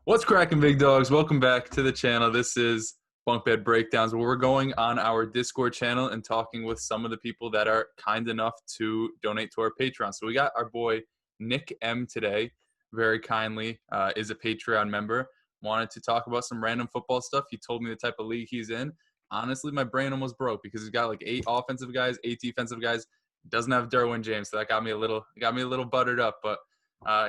What's cracking, big dogs? Welcome back to the channel. This is Bunkbed Breakdowns, where we're going on our Discord channel and talking with some of the people that are kind enough to donate to our Patreon. So we got our boy Nick M today, very kindly, is a Patreon member. Wanted to talk about some random football stuff. He told me the type of league he's in. Honestly, my brain almost broke because he's got like 8 offensive guys, 8 defensive guys. Doesn't have Derwin James, so that got me a little buttered up, but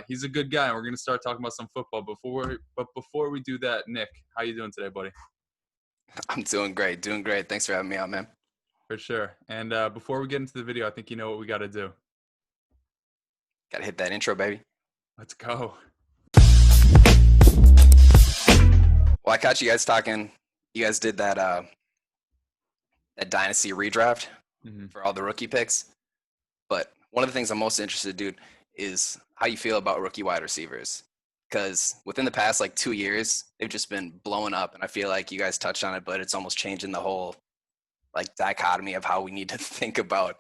he's a good guy, and we're going to start talking about some football. Before we do that, Nick, how you doing today, buddy? I'm doing great. Thanks for having me on, man. For sure. And before we get into the video, I think you know what we got to do. Got to hit that intro, baby. Let's go. Well, I caught you guys talking. You guys did that that Dynasty redraft for all the rookie picks. But one of the things I'm most interested in, dude, is how you feel about rookie wide receivers. Because within the past, 2 years, they've just been blowing up. And I feel like you guys touched on it, but it's almost changing the whole, dichotomy of how we need to think about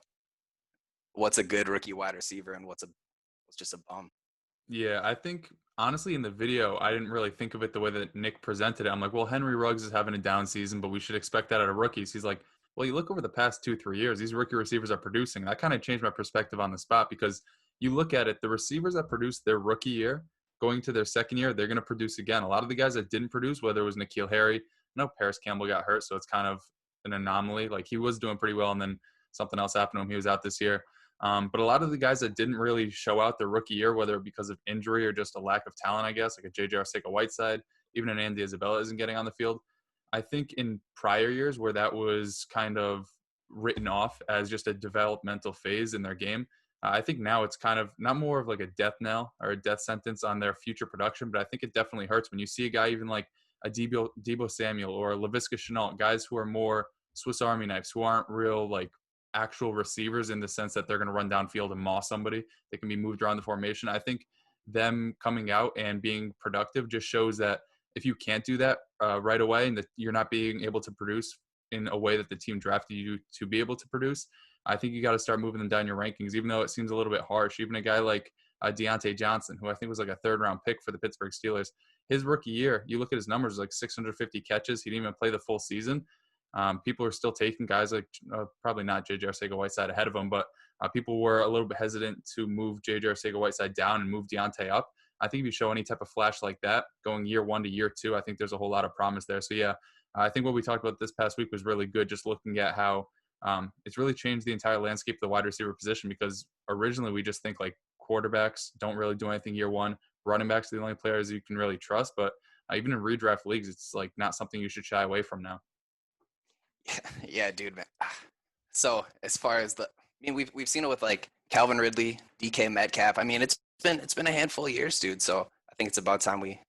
what's a good rookie wide receiver and what's just a bum. Yeah, I think, honestly, in the video, I didn't really think of it the way that Nick presented it. I'm like, well, Henry Ruggs is having a down season, but we should expect that out of rookies. He's like, well, you look over the past 2-3 years, these rookie receivers are producing. That kind of changed my perspective on the spot because you look at it, the receivers that produced their rookie year, going to their second year, they're going to produce again. A lot of the guys that didn't produce, whether it was N'Keal Harry, no, Paris Campbell got hurt, so it's kind of an anomaly. Like, he was doing pretty well, and then something else happened to him. He was out this year. But a lot of the guys that didn't really show out their rookie year, whether because of injury or just a lack of talent, I guess, like a J.J. Arcega-Whiteside, even an Andy Isabella isn't getting on the field. I think in prior years where that was kind of written off as just a developmental phase in their game, I think now it's kind of not more of like a death knell or a death sentence on their future production, but I think it definitely hurts when you see a guy even like a Debo Samuel or a Laviska Shenault, guys who are more Swiss Army knives, who aren't real actual receivers in the sense that they're going to run downfield and maul somebody. They can be moved around the formation. I think them coming out and being productive just shows that if you can't do that right away and that you're not being able to produce in a way that the team drafted you to be able to produce, I think you got to start moving them down your rankings, even though it seems a little bit harsh. Even a guy like Deontay Johnson, who I think was like a third-round pick for the Pittsburgh Steelers, his rookie year, you look at his numbers, like 650 catches. He didn't even play the full season. People are still taking guys like probably not J.J. Arcega-Whiteside ahead of him, but people were a little bit hesitant to move J.J. Arcega-Whiteside down and move Deontay up. I think if you show any type of flash like that going year 1 to year 2, I think there's a whole lot of promise there. So, yeah, I think what we talked about this past week was really good, just looking at how it's really changed the entire landscape of the wide receiver position, because originally we just think quarterbacks don't really do anything year 1. Running backs are the only players you can really trust. But even in redraft leagues, it's not something you should shy away from now. Yeah, dude, man. So as far as we've seen it with Calvin Ridley, DK Metcalf. I mean, it's been a handful of years, dude. So I think it's about time we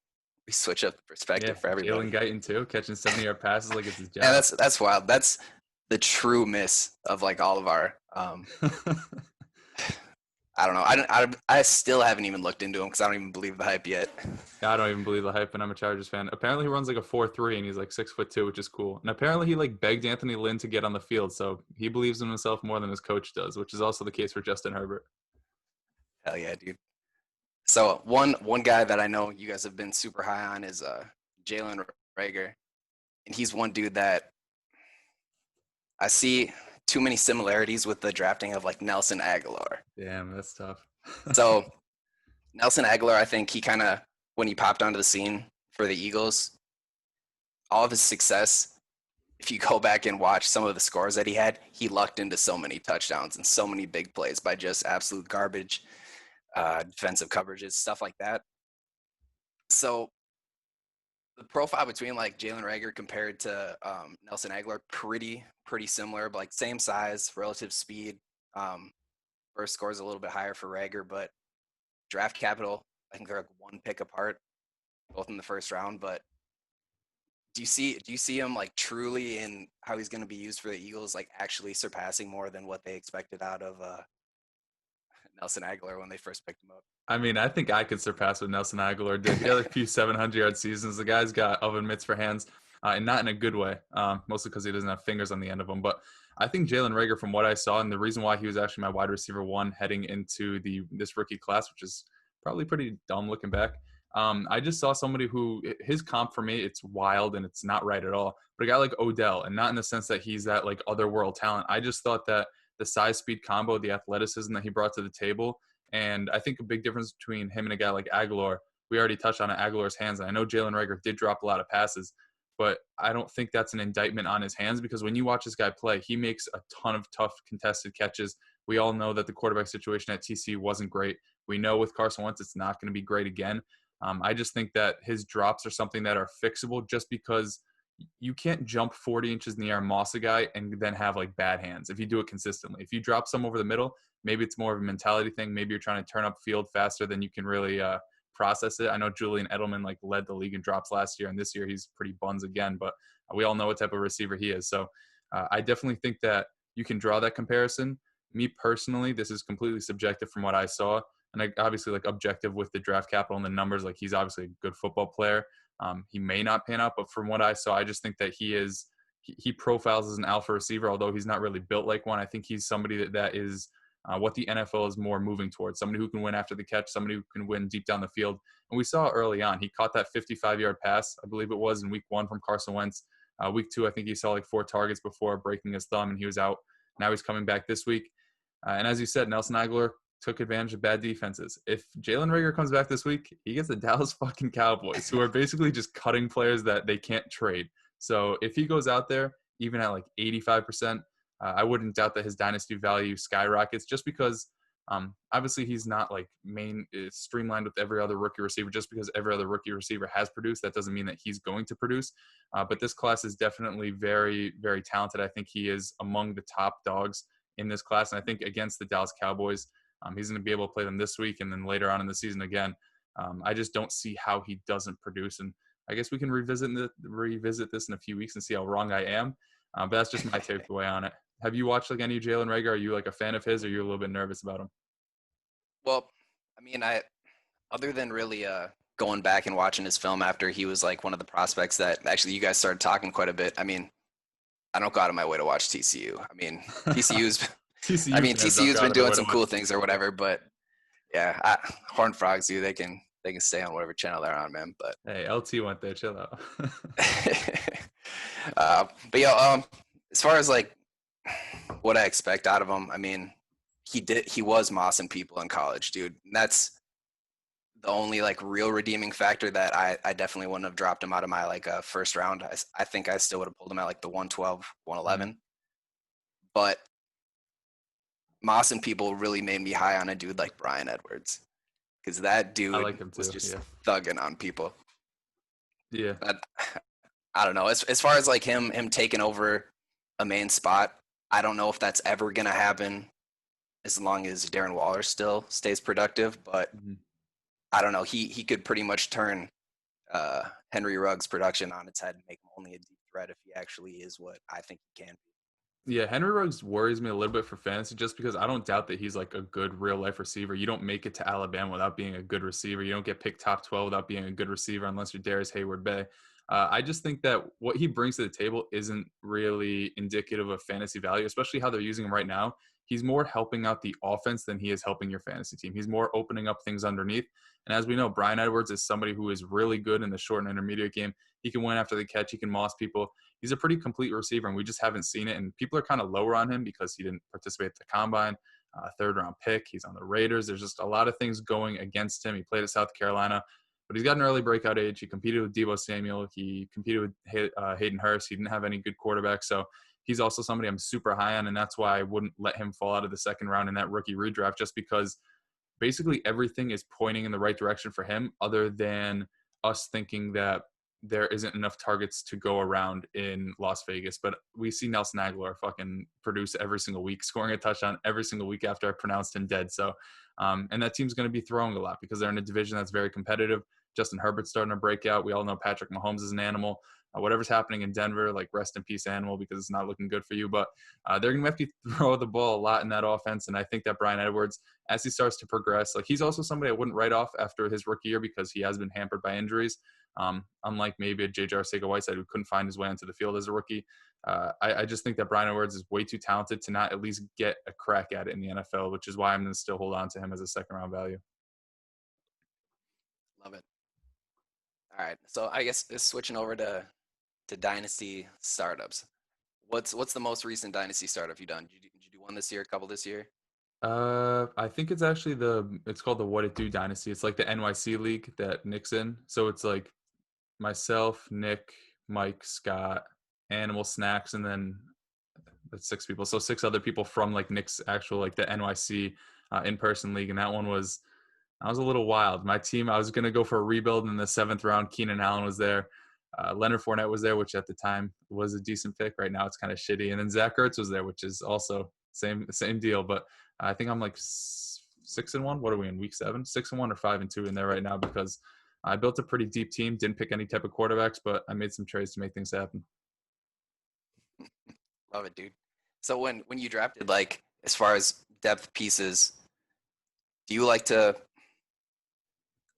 switch up the perspective for everybody. Jalen Guyton too, catching 70-yard passes like it's his job. Yeah, that's wild. That's the true miss of all of our. I don't know. I still haven't even looked into him because I don't even believe the hype yet. I don't even believe the hype, and I'm a Chargers fan. Apparently, he runs a 4.3, and he's 6'2", which is cool. And apparently, he begged Anthony Lynn to get on the field, so he believes in himself more than his coach does, which is also the case for Justin Herbert. Hell yeah, dude. So one guy that I know you guys have been super high on is Jalen Reagor, and he's one dude that I see too many similarities with the drafting of Nelson Aguilar. Damn, that's tough. So Nelson Aguilar, I think he kind of, when he popped onto the scene for the Eagles, all of his success, if you go back and watch some of the scores that he had, he lucked into so many touchdowns and so many big plays by just absolute garbage, defensive coverages, stuff like that. So the profile between Jalen Reagor compared to Nelson Aguilar, pretty similar, but same size, relative speed. First score is a little bit higher for Reagor, but draft capital, I think they're 1 pick apart, both in the first round. But do you see him truly in how he's going to be used for the Eagles, actually surpassing more than what they expected out of Nelson Aguilar when they first picked him up? I mean, I think I could surpass what Nelson Aguilar did. He had a few 700-yard seasons. The guy's got oven mitts for hands, and not in a good way, mostly because he doesn't have fingers on the end of them. But I think Jalen Reagor, from what I saw, and the reason why he was actually my wide receiver 1 heading into this rookie class, which is probably pretty dumb looking back, I just saw somebody who his comp for me, it's wild and it's not right at all. But a guy like Odell, and not in the sense that he's that like otherworld talent. I just thought that the size speed combo, the athleticism that he brought to the table, and I think a big difference between him and a guy like Aguilar. We already touched on Aguilar's hands, and I know Jalen Reagor did drop a lot of passes, but I don't think that's an indictment on his hands because when you watch this guy play, he makes a ton of tough contested catches. We all know that the quarterback situation at TCU wasn't great. We know with Carson Wentz, it's not going to be great again. I just think that his drops are something that are fixable just because you can't jump 40 inches in the air, moss a guy, and then have like bad hands if you do it consistently. If you drop some over the middle, maybe it's more of a mentality thing. Maybe you're trying to turn up field faster than you can really process it. I know Julian Edelman like led the league in drops last year, and this year he's pretty buns again, but we all know what type of receiver he is. So I definitely think that you can draw that comparison. Me personally, this is completely subjective from what I saw. And obviously like objective with the draft capital and the numbers, like he's obviously a good football player. He may not pan out, but from what I saw, I just think that he profiles as an alpha receiver, although he's not really built like one. I think he's somebody that is what the NFL is more moving towards, somebody who can win after the catch, somebody who can win deep down the field. And we saw early on, he caught that 55-yard pass, I believe it was in week 1 from Carson Wentz. Week 2, I think he saw like 4 targets before breaking his thumb and he was out. Now he's coming back this week. And as you said, Nelson Aguilar took advantage of bad defenses. If Jalen Reagor comes back this week, he gets the Dallas fucking Cowboys, who are basically just cutting players that they can't trade. So if he goes out there, even at like 85%, I wouldn't doubt that his dynasty value skyrockets just because obviously he's not like streamlined with every other rookie receiver. Just because every other rookie receiver has produced, that doesn't mean that he's going to produce. But this class is definitely very, very talented. I think he is among the top dogs in this class. And I think against the Dallas Cowboys, he's going to be able to play them this week and then later on in the season again. I just don't see how he doesn't produce. And I guess we can revisit this in a few weeks and see how wrong I am. But that's just my takeaway on it. Have you watched like any of Jalen Reagor? Are you like a fan of his, or are you a little bit nervous about him? Well, I mean, other than really going back and watching his film after he was like one of the prospects that actually you guys started talking quite a bit. I mean, I don't go out of my way to watch TCU. I mean, TCU's been doing some cool things or whatever, but yeah, Horned Frogs, they can stay on whatever channel they're on, man. But hey, LT went there, chill out. But yeah, as far as like what I expect out of him, I mean, he was mossing people in college, dude. And that's the only like real redeeming factor that I definitely wouldn't have dropped him out of my like first round. I think I still would have pulled him at like the 112, 111. But mossing people really made me high on a dude like Bryan Edwards, because that dude was just thugging on people. Yeah. I don't know. As far as like him taking over a main spot, I don't know if that's ever going to happen as long as Darren Waller still stays productive. But I don't know. He could pretty much turn Henry Ruggs' production on its head and make him only a deep threat if he actually is what I think he can be. Yeah, Henry Ruggs worries me a little bit for fantasy just because I don't doubt that he's like a good real life receiver. You don't make it to Alabama without being a good receiver. You don't get picked top 12 without being a good receiver unless you're Darius Hayward-Bay. I just think that what he brings to the table isn't really indicative of fantasy value, especially how they're using him right now. He's more helping out the offense than he is helping your fantasy team. He's more opening up things underneath. And as we know, Bryan Edwards is somebody who is really good in the short and intermediate game. He can win after the catch. He can moss people. He's a pretty complete receiver, and we just haven't seen it. And people are kind of lower on him because he didn't participate at the combine, third-round pick. He's on the Raiders. There's just a lot of things going against him. He played at South Carolina, but he's got an early breakout age. He competed with Deebo Samuel. He competed with Hayden Hurst. He didn't have any good quarterbacks, so he's also somebody I'm super high on, and that's why I wouldn't let him fall out of the second round in that rookie redraft, just because basically everything is pointing in the right direction for him other than us thinking that there isn't enough targets to go around in Las Vegas. But we see Nelson Aguilar fucking produce every single week, scoring a touchdown every single week after I pronounced him dead. So, and that team's going to be throwing a lot because they're in a division that's very competitive. Justin Herbert's starting to break out. We all know Patrick Mahomes is an animal. Whatever's happening in Denver, like rest in peace, animal, because it's not looking good for you. But they're going to have to throw the ball a lot in that offense. And I think that Bryan Edwards, as he starts to progress, like he's also somebody I wouldn't write off after his rookie year because he has been hampered by injuries. Unlike maybe a J.J. Arcega-Whiteside who couldn't find his way onto the field as a rookie. I just think that Bryan Edwards is way too talented to not at least get a crack at it in the NFL, which is why I'm going to still hold on to him as a second-round value. Love it. All right. So I guess just switching over to Dynasty startups. What's the most recent Dynasty startup you done? Did you do one this year? A couple this year? I think it's actually it's called the What It Do Dynasty. It's like the NYC league that Nick's in. So it's like myself, Nick, Mike, Scott, Animal Snacks, and then that's 6 people. So 6 other people from like Nick's actual like the NYC in-person league, and that was a little wild. My team, I was gonna go for a rebuild in the 7th round. Keenan Allen was there. Leonard Fournette was there, which at the time was a decent pick. Right now, it's kind of shitty. And then Zach Ertz was there, which is also same deal. But I think I'm like 6-1. What are we in week 7? 6-1 or 5-2 in there right now because I built a pretty deep team. Didn't pick any type of quarterbacks, but I made some trades to make things happen. Love it, dude. So when you drafted, like as far as depth pieces, do you like to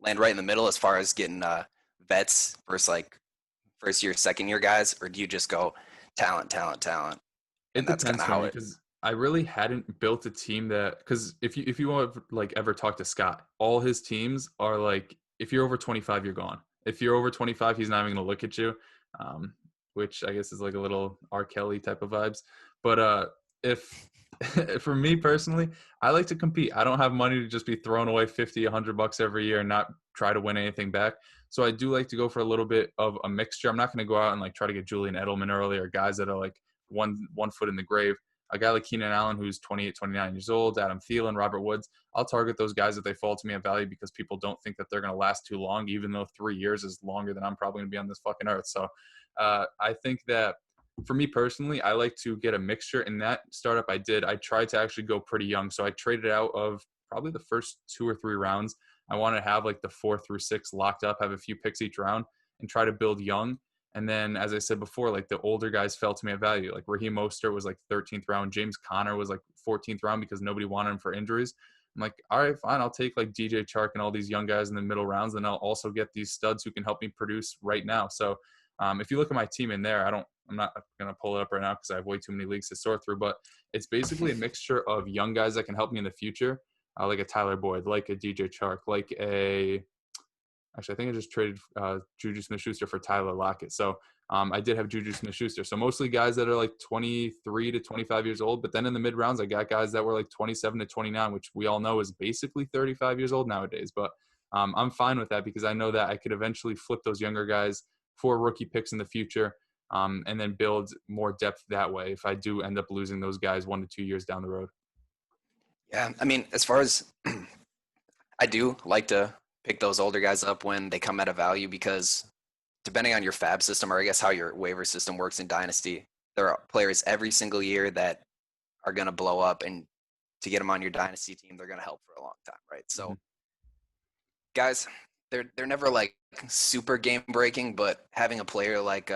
land right in the middle as far as getting vets versus like first year, second year guys, or do you just go talent, talent, talent, It and that's kind depends of for how me it? because I really hadn't built a team that because if you want to like ever talk to Scott, all his teams are like if you're over 25, you're gone. If you're over 25, he's not even gonna look at you, um, which I guess is like a little R. Kelly type of vibes. But if for me personally, I like to compete. I don't have money to just be throwing away 50, $100 every year and not try to win anything back. So I do like to go for a little bit of a mixture. I'm not going to go out and like try to get Julian Edelman early or guys that are like one foot in the grave. A guy like Keenan Allen, who's 28, 29 years old, Adam Thielen, Robert Woods, I'll target those guys if they fall to me at value because people don't think that they're going to last too long, even though 3 years is longer than I'm probably going to be on this fucking earth. So I think that for me personally, I like to get a mixture. In that startup I did, I tried to actually go pretty young. So I traded out of probably the first 2 or 3 rounds. I want to have like the 4 through 6 locked up, have a few picks each round, and try to build young. And then, as I said before, like the older guys fell to me at value. Like Raheem Mostert was like 13th round. James Conner was like 14th round because nobody wanted him for injuries. I'm like, all right, fine. I'll take like DJ Chark and all these young guys in the middle rounds, and I'll also get these studs who can help me produce right now. So if you look at my team in there, I'm not going to pull it up right now because I have way too many leagues to sort through, but it's basically a mixture of young guys that can help me in the future, like a Tyler Boyd, like a DJ Chark, actually, I think I just traded Juju Smith-Schuster for Tyler Lockett. So I did have Juju Smith-Schuster. So mostly guys that are like 23 to 25 years old. But then in the mid rounds, I got guys that were like 27 to 29, which we all know is basically 35 years old nowadays. But I'm fine with that because I know that I could eventually flip those younger guys for rookie picks in the future and then build more depth that way if I do end up losing those guys 1 to 2 years down the road. Yeah, I mean, as far as I do like to pick those older guys up when they come at a value because depending on your fab system or I guess how your waiver system works in Dynasty, there are players every single year that are going to blow up, and to get them on your Dynasty team, they're going to help for a long time, right? Mm-hmm. So, guys, they're never like super game breaking, but having a player like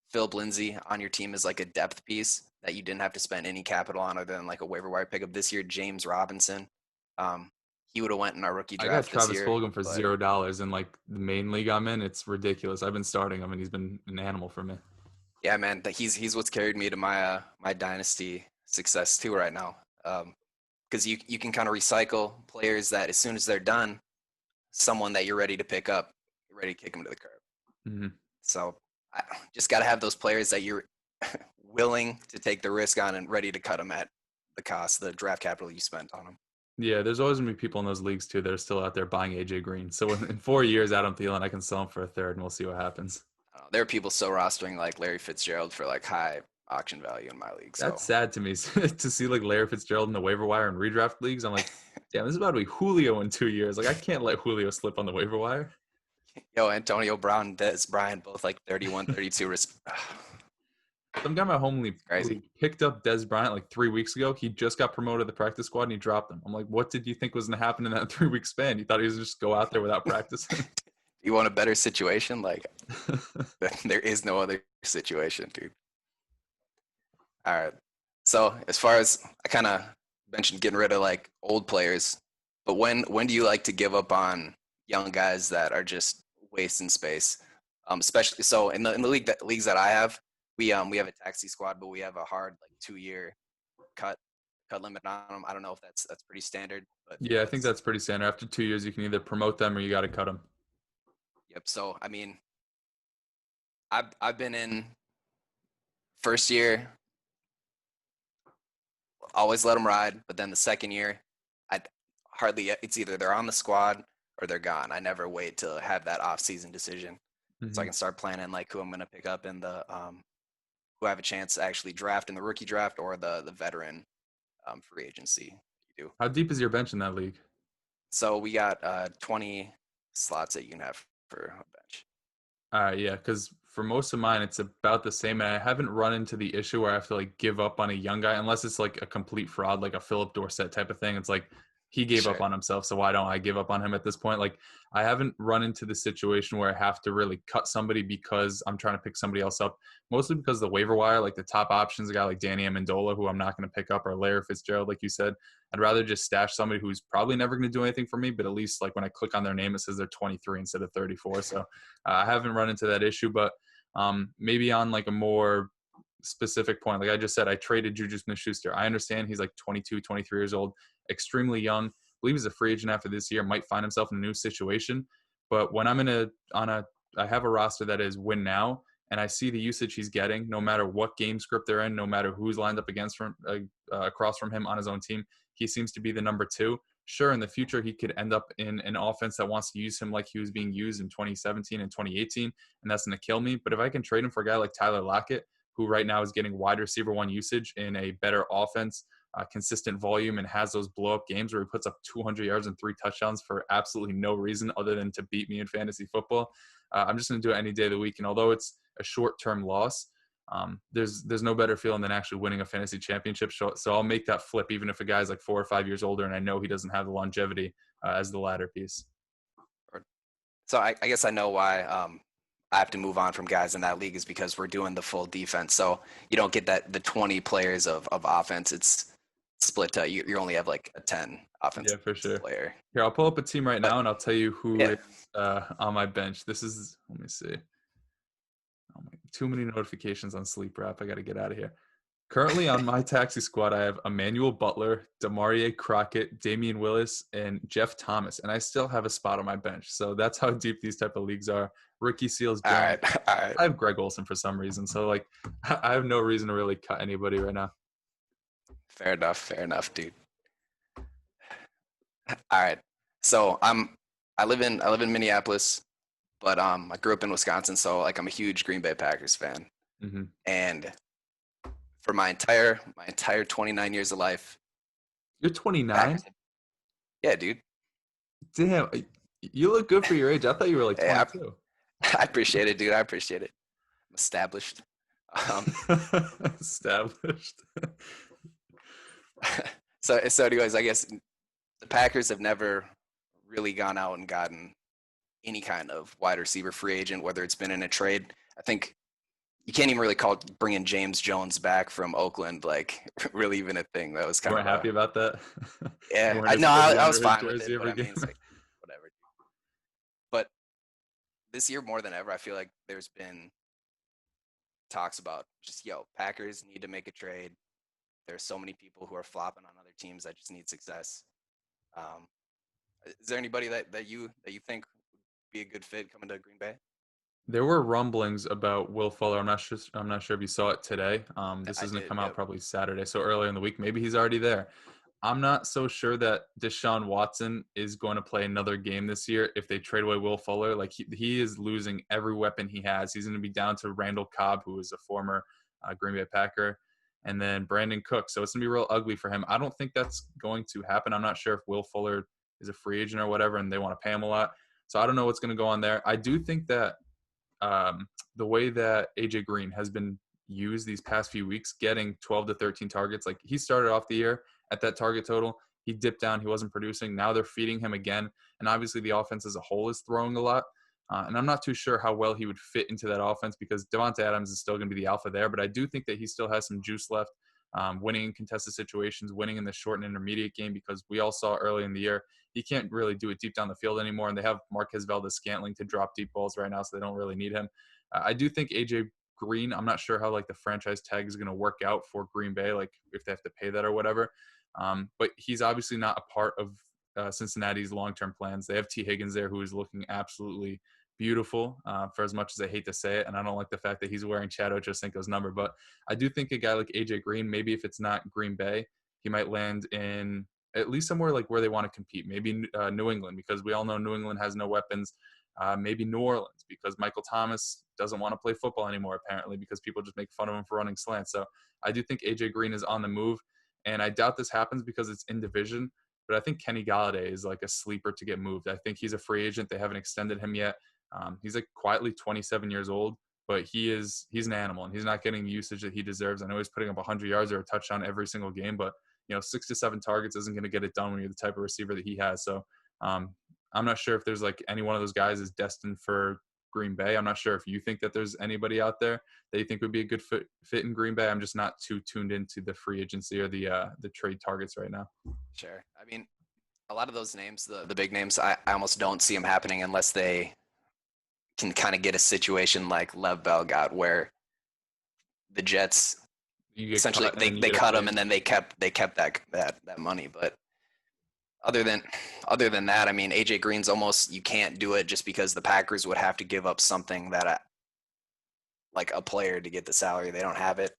Philip Lindsay on your team is like a depth piece that you didn't have to spend any capital on other than like a waiver wire pickup this year. James Robinson, um, he would have went in our rookie I got draft this Travis year, Fulgham for but $0 in like the main league I'm in. It's ridiculous. I've been starting him and he's been an animal for me. yeah, man, he's what's carried me to my my dynasty success too right now. Because you can kind of recycle players that as soon as they're done, someone that you're ready to pick up, you're ready to kick them to the curb. Mm-hmm. So I just got to have those players that you're willing to take the risk on and ready to cut them at the cost, the draft capital you spent on them. Yeah, there's always gonna be people in those leagues too that are still out there buying AJ Green. So in 4 years, Adam Thielen, I can sell him for a third, and we'll see what happens. There are people still rostering like Larry Fitzgerald for like high auction value in my league. So That's sad to me to see like Larry Fitzgerald in the waiver wire and redraft leagues. I'm like, damn, this is about to be Julio in 2 years. Like I can't let Julio slip on the waiver wire. yo, Antonio Brown, Dez Bryant, both like 31, 32. Some guy in my home Crazy. league picked up Dez Bryant like 3 weeks ago. He just got promoted to the practice squad and he dropped him. I'm like, what did you think was going to happen in that 3 week span? You thought he was just go out there without practicing? You want a better situation? Like, there is no other situation, dude. All right. So as far as I kind of mentioned getting rid of like old players, but when do you like to give up on young guys that are just wasting space? Especially so in the leagues that I have, we have a taxi squad, but we have a hard like 2 year cut limit on them. I don't know if that's pretty standard, but Yeah, I think that's that's pretty standard. After 2 years, you can either promote them or you got to cut them. Yep. So I mean, I've been in first year, always let them ride, but then the second year, I hardly. It's either they're on the squad or they're gone. I never wait to have that off-season decision, so I Hmm. can start planning like who I'm going to pick up in the who have a chance to actually draft in the rookie draft or the veteran free agency. You do. How deep is your bench in that league? So we got 20 slots that you can have for a bench. Yeah, because for most of mine, it's about the same. And I haven't run into the issue where I have to like give up on a young guy unless it's like a complete fraud, like a Philip Dorsett type of thing. It's like he gave up Sure. on himself, so why don't I give up on him at this point? Like I haven't run into the situation where I have to really cut somebody because I'm trying to pick somebody else up. Mostly because the waiver wire, like the top options, a guy like Danny Amendola, who I'm not going to pick up, or Larry Fitzgerald, like you said. I'd rather just stash somebody who's probably never going to do anything for me, but at least like when I click on their name, it says they're 23 instead of 34. So I haven't run into that issue, but maybe on like a more specific point, like I just said, I traded Juju Smith-Schuster. I understand he's like 22, 23 years old, extremely young. I believe he's a free agent after this year, might find himself in a new situation. But when I'm I have a roster that is win now, and I see the usage he's getting, no matter what game script they're in, no matter who's lined up across from him on his own team, he seems to be the number two. Sure, in the future, he could end up in an offense that wants to use him like he was being used in 2017 and 2018, and that's going to kill me. But if I can trade him for a guy like Tyler Lockett, who right now is getting wide receiver one usage in a better offense, consistent volume, and has those blow up games where he puts up 200 yards and 3 touchdowns for absolutely no reason other than to beat me in fantasy football, I'm just going to do it any day of the week. And although it's a short term loss, there's no better feeling than actually winning a fantasy championship. So I'll make that flip, even if a guy's like 4 or 5 years older, and I know he doesn't have the longevity as the latter piece. So I guess I know why I have to move on from guys in that league is because we're doing the full defense. So you don't get that the 20 players of offense. It's split to you only have like a 10 Yeah, offensive for sure. player. Here, I'll pull up a team right But now, and I'll tell you who yeah, is on my bench. This is, let me see. Oh my, too many notifications on Sleep Wrap. I got to get out of here. Currently on my taxi squad, I have Emmanuel Butler, Demarie Crockett, Damian Willis, and Jeff Thomas, and I still have a spot on my bench. So that's how deep these type of leagues are. Ricky Seals all Jones. right, all right. I have Greg Olson for some reason. So like, I have no reason to really cut anybody right now. Fair enough, dude. All right. So I live in Minneapolis, but I grew up in Wisconsin, so like I'm a huge Green Bay Packers fan. Hmm. And for my entire 29 years of life, You're the 29. Packers. Yeah, dude. Damn, you look good for your age. I thought you were like Yeah, 22. I appreciate it, dude. I appreciate it. I'm established. Um, Established. so anyways, I guess the Packers have never really gone out and gotten any kind of wide receiver free agent, whether it's been in a trade. I think you can't even really call bringing James Jones back from Oakland like really even a thing. That was You kind weren't of happy a about that? You yeah. weren't his I hoodie was under his fine with jersey it, but every I mean, game? it's like whatever. But this year more than ever, I feel like there's been talks about just Packers need to make a trade. There's so many people who are flopping on other teams that just need success. Um, is there anybody that you think would be a good fit coming to Green Bay? There were rumblings about Will Fuller. I'm not sure if you saw it today. This I is going to did. come out Yep. probably Saturday, so earlier in the week. Maybe he's already there. I'm not so sure that Deshaun Watson is going to play another game this year if they trade away Will Fuller. Like he is losing every weapon he has. He's going to be down to Randall Cobb, who is a former Green Bay Packer, and then Brandon Cook. So it's going to be real ugly for him. I don't think that's going to happen. I'm not sure if Will Fuller is a free agent or whatever, and they want to pay him a lot. So I don't know what's going to go on there. I do think that the way that AJ Green has been used these past few weeks, getting 12 to 13 targets, like he started off the year at that target total. He dipped down. He wasn't producing. Now they're feeding him again. And obviously the offense as a whole is throwing a lot. And I'm not too sure how well he would fit into that offense because Devonta Adams is still going to be the alpha there. But I do think that he still has some juice left, winning in contested situations, winning in the short and intermediate game, because we all saw early in the year he can't really do it deep down the field anymore. And they have Marquez Valdez-Scantling to drop deep balls right now, so they don't really need him. I do think AJ Green, I'm not sure how like the franchise tag is going to work out for Green Bay, like if they have to pay that or whatever. But he's obviously not a part of Cincinnati's long-term plans. They have T. Higgins there, who is looking absolutely beautiful for as much as I hate to say it. And I don't like the fact that he's wearing Chad Ochocinco's number. But I do think a guy like AJ Green, maybe if it's not Green Bay, he might land in at least somewhere like where they want to compete. Maybe New England, because we all know New England has no weapons. Maybe New Orleans, because Michael Thomas doesn't want to play football anymore, apparently, because people just make fun of him for running slants. So I do think AJ Green is on the move. And I doubt this happens because it's in division. But I think Kenny Galladay is like a sleeper to get moved. I think he's a free agent. They haven't extended him yet. He's like quietly 27 years old, but he's an animal, and he's not getting the usage that he deserves. I know he's putting up 100 yards or a touchdown every single game, but 6 to 7 targets isn't going to get it done when you're the type of receiver that he has. So I'm not sure if there's like any one of those guys is destined for Green Bay. I'm not sure if you think that there's anybody out there that you think would be a good fit in Green Bay. I'm just not too tuned into the free agency or the trade targets right now. Sure. I mean, a lot of those names, the big names, I almost don't see them happening unless they can kind of get a situation like Lev Bell got, where the Jets essentially they cut him and then they kept that money. But other than that, I mean, AJ Green's almost, you can't do it just because the Packers would have to give up something that like a player to get the salary. They don't have it.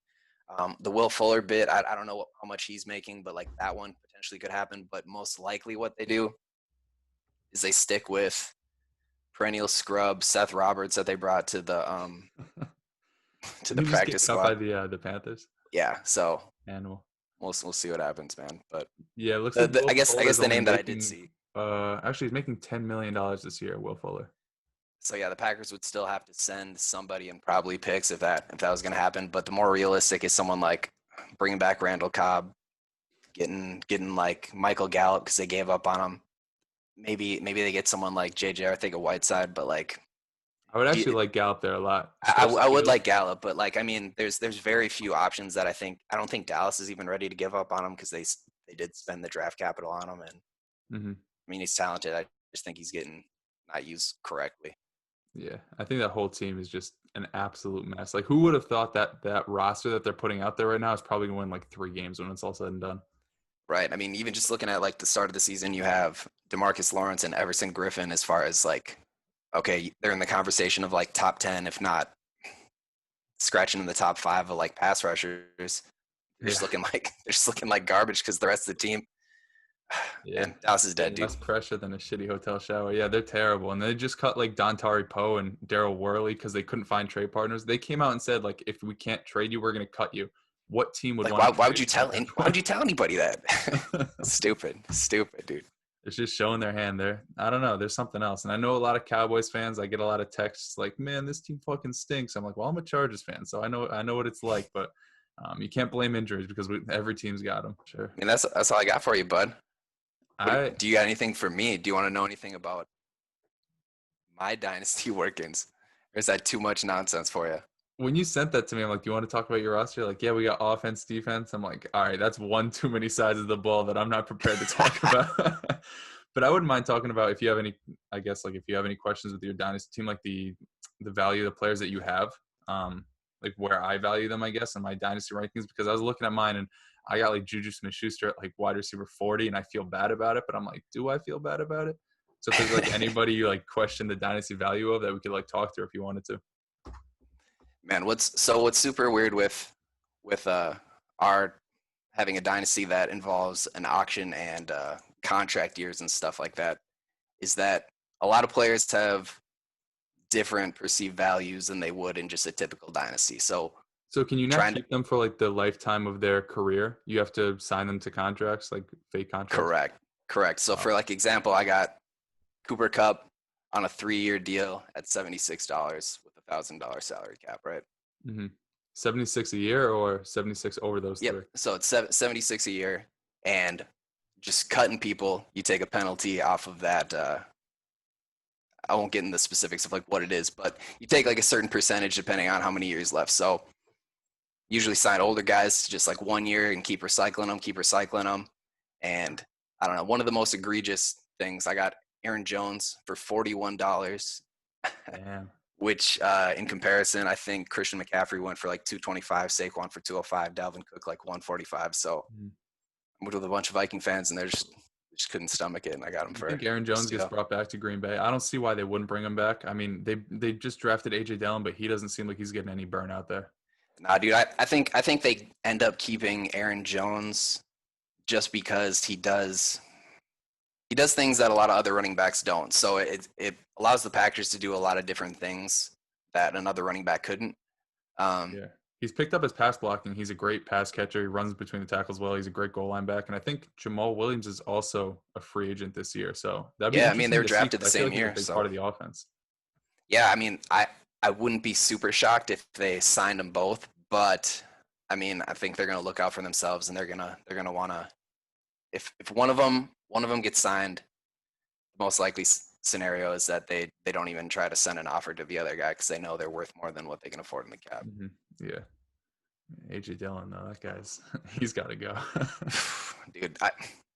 The Will Fuller bit, I don't know how much he's making, but like that one potentially could happen. But most likely what they do is they stick with perennial scrub Seth Roberts that they brought to the to the practice squad by the Panthers. Yeah, so animal. We'll see what happens, man. But yeah, it looks like I guess the name that I did see. Actually, he's making $10 million this year, Will Fuller. So yeah, the Packers would still have to send somebody and probably picks if that was going to happen. But the more realistic is someone like bringing back Randall Cobb, getting like Michael Gallup because they gave up on him. Maybe they get someone like JJ. I think a Whiteside, but like I would actually like Gallup there a lot. I would like Gallup, but like I mean, there's very few options that I don't think Dallas is even ready to give up on him because they did spend the draft capital on him, and I mean he's talented. I just think he's getting not used correctly. Yeah, I think that whole team is just an absolute mess. Like, who would have thought that roster that they're putting out there right now is probably going to win like 3 games when it's all said and done? Right. I mean, even just looking at like the start of the season, you have DeMarcus Lawrence and Everson Griffin as far as like, okay, they're in the conversation of like top 10, if not scratching in the top 5 of like pass rushers. They're just looking like garbage because the rest of the team. Yeah, and Dallas is dead, dude. Less pressure than a shitty hotel shower. Yeah, they're terrible. And they just cut like Dontari Poe and Daryl Worley because they couldn't find trade partners. They came out and said, like, if we can't trade you, we're going to cut you. What team would want why would you tell anybody that? Stupid, dude. It's just showing their hand there. I don't know. There's something else. And I know a lot of Cowboys fans, I get a lot of texts like, man, this team fucking stinks. I'm like, well, I'm a Chargers fan, so I know what it's like. But you can't blame injuries because every team's got them. Sure. I mean, that's all I got for you, bud. Do you got anything for me? Do you want to know anything about my dynasty workings? Or is that too much nonsense for you? When you sent that to me, I'm like, do you want to talk about your roster? You're like, yeah, we got offense, defense. I'm like, all right, that's one too many sides of the ball that I'm not prepared to talk about. But I wouldn't mind talking about if you have any questions with your dynasty team, like the value of the players that you have, like where I value them, I guess, in my dynasty rankings, because I was looking at mine and I got like Juju Smith-Schuster at like wide receiver 40, and I feel bad about it, but I'm like, do I feel bad about it? So if there's like anybody you like question the dynasty value of that we could like talk to if you wanted to. Man, what's super weird with our having a dynasty that involves an auction and contract years and stuff like that is that a lot of players have different perceived values than they would in just a typical dynasty. So can you not keep them for like the lifetime of their career? You have to sign them to contracts, like fake contracts? Correct. So for like example, I got Cooper Kupp on a 3-year deal at $76 with $1,000 salary cap, right? Mm-hmm. 76 a year or 76 over those 3? Yep. So it's 76 a year, and just cutting people, you take a penalty off of that. I won't get into the specifics of like what it is, but you take like a certain percentage depending on how many years left. So usually sign older guys to just like 1 year and keep recycling them. And I don't know, one of the most egregious things, I got Aaron Jones for $41. Damn. Which in comparison, I think Christian McCaffrey went for like $225, Saquon for $205, Dalvin Cook like $145. So I'm with a bunch of Viking fans, and they're just just couldn't stomach it, and I got him I for think Aaron Jones gets Steele. brought back to Green Bay. I don't see why they wouldn't bring him back. I mean, they just drafted AJ Dillon, but he doesn't seem like he's getting any burn out there. Nah, dude, I think they end up keeping Aaron Jones just because he does things that a lot of other running backs don't. So it allows the Packers to do a lot of different things that another running back couldn't. Yeah. He's picked up his pass blocking. He's a great pass catcher. He runs between the tackles well. He's a great goal line back. And I think Jamal Williams is also a free agent this year. So that'd be Yeah, I mean, they interesting were to see, drafted 'cause the I feel same like he's a year. big So part of the offense. yeah, I mean, I wouldn't be super shocked if they signed them both, but I mean, I think they're gonna look out for themselves, and they're gonna wanna if one of them gets signed, the most likely scenario is that they don't even try to send an offer to the other guy because they know they're worth more than what they can afford in the cap. Mm-hmm. Yeah. AJ Dillon, though, that guy's he's got to go. Dude,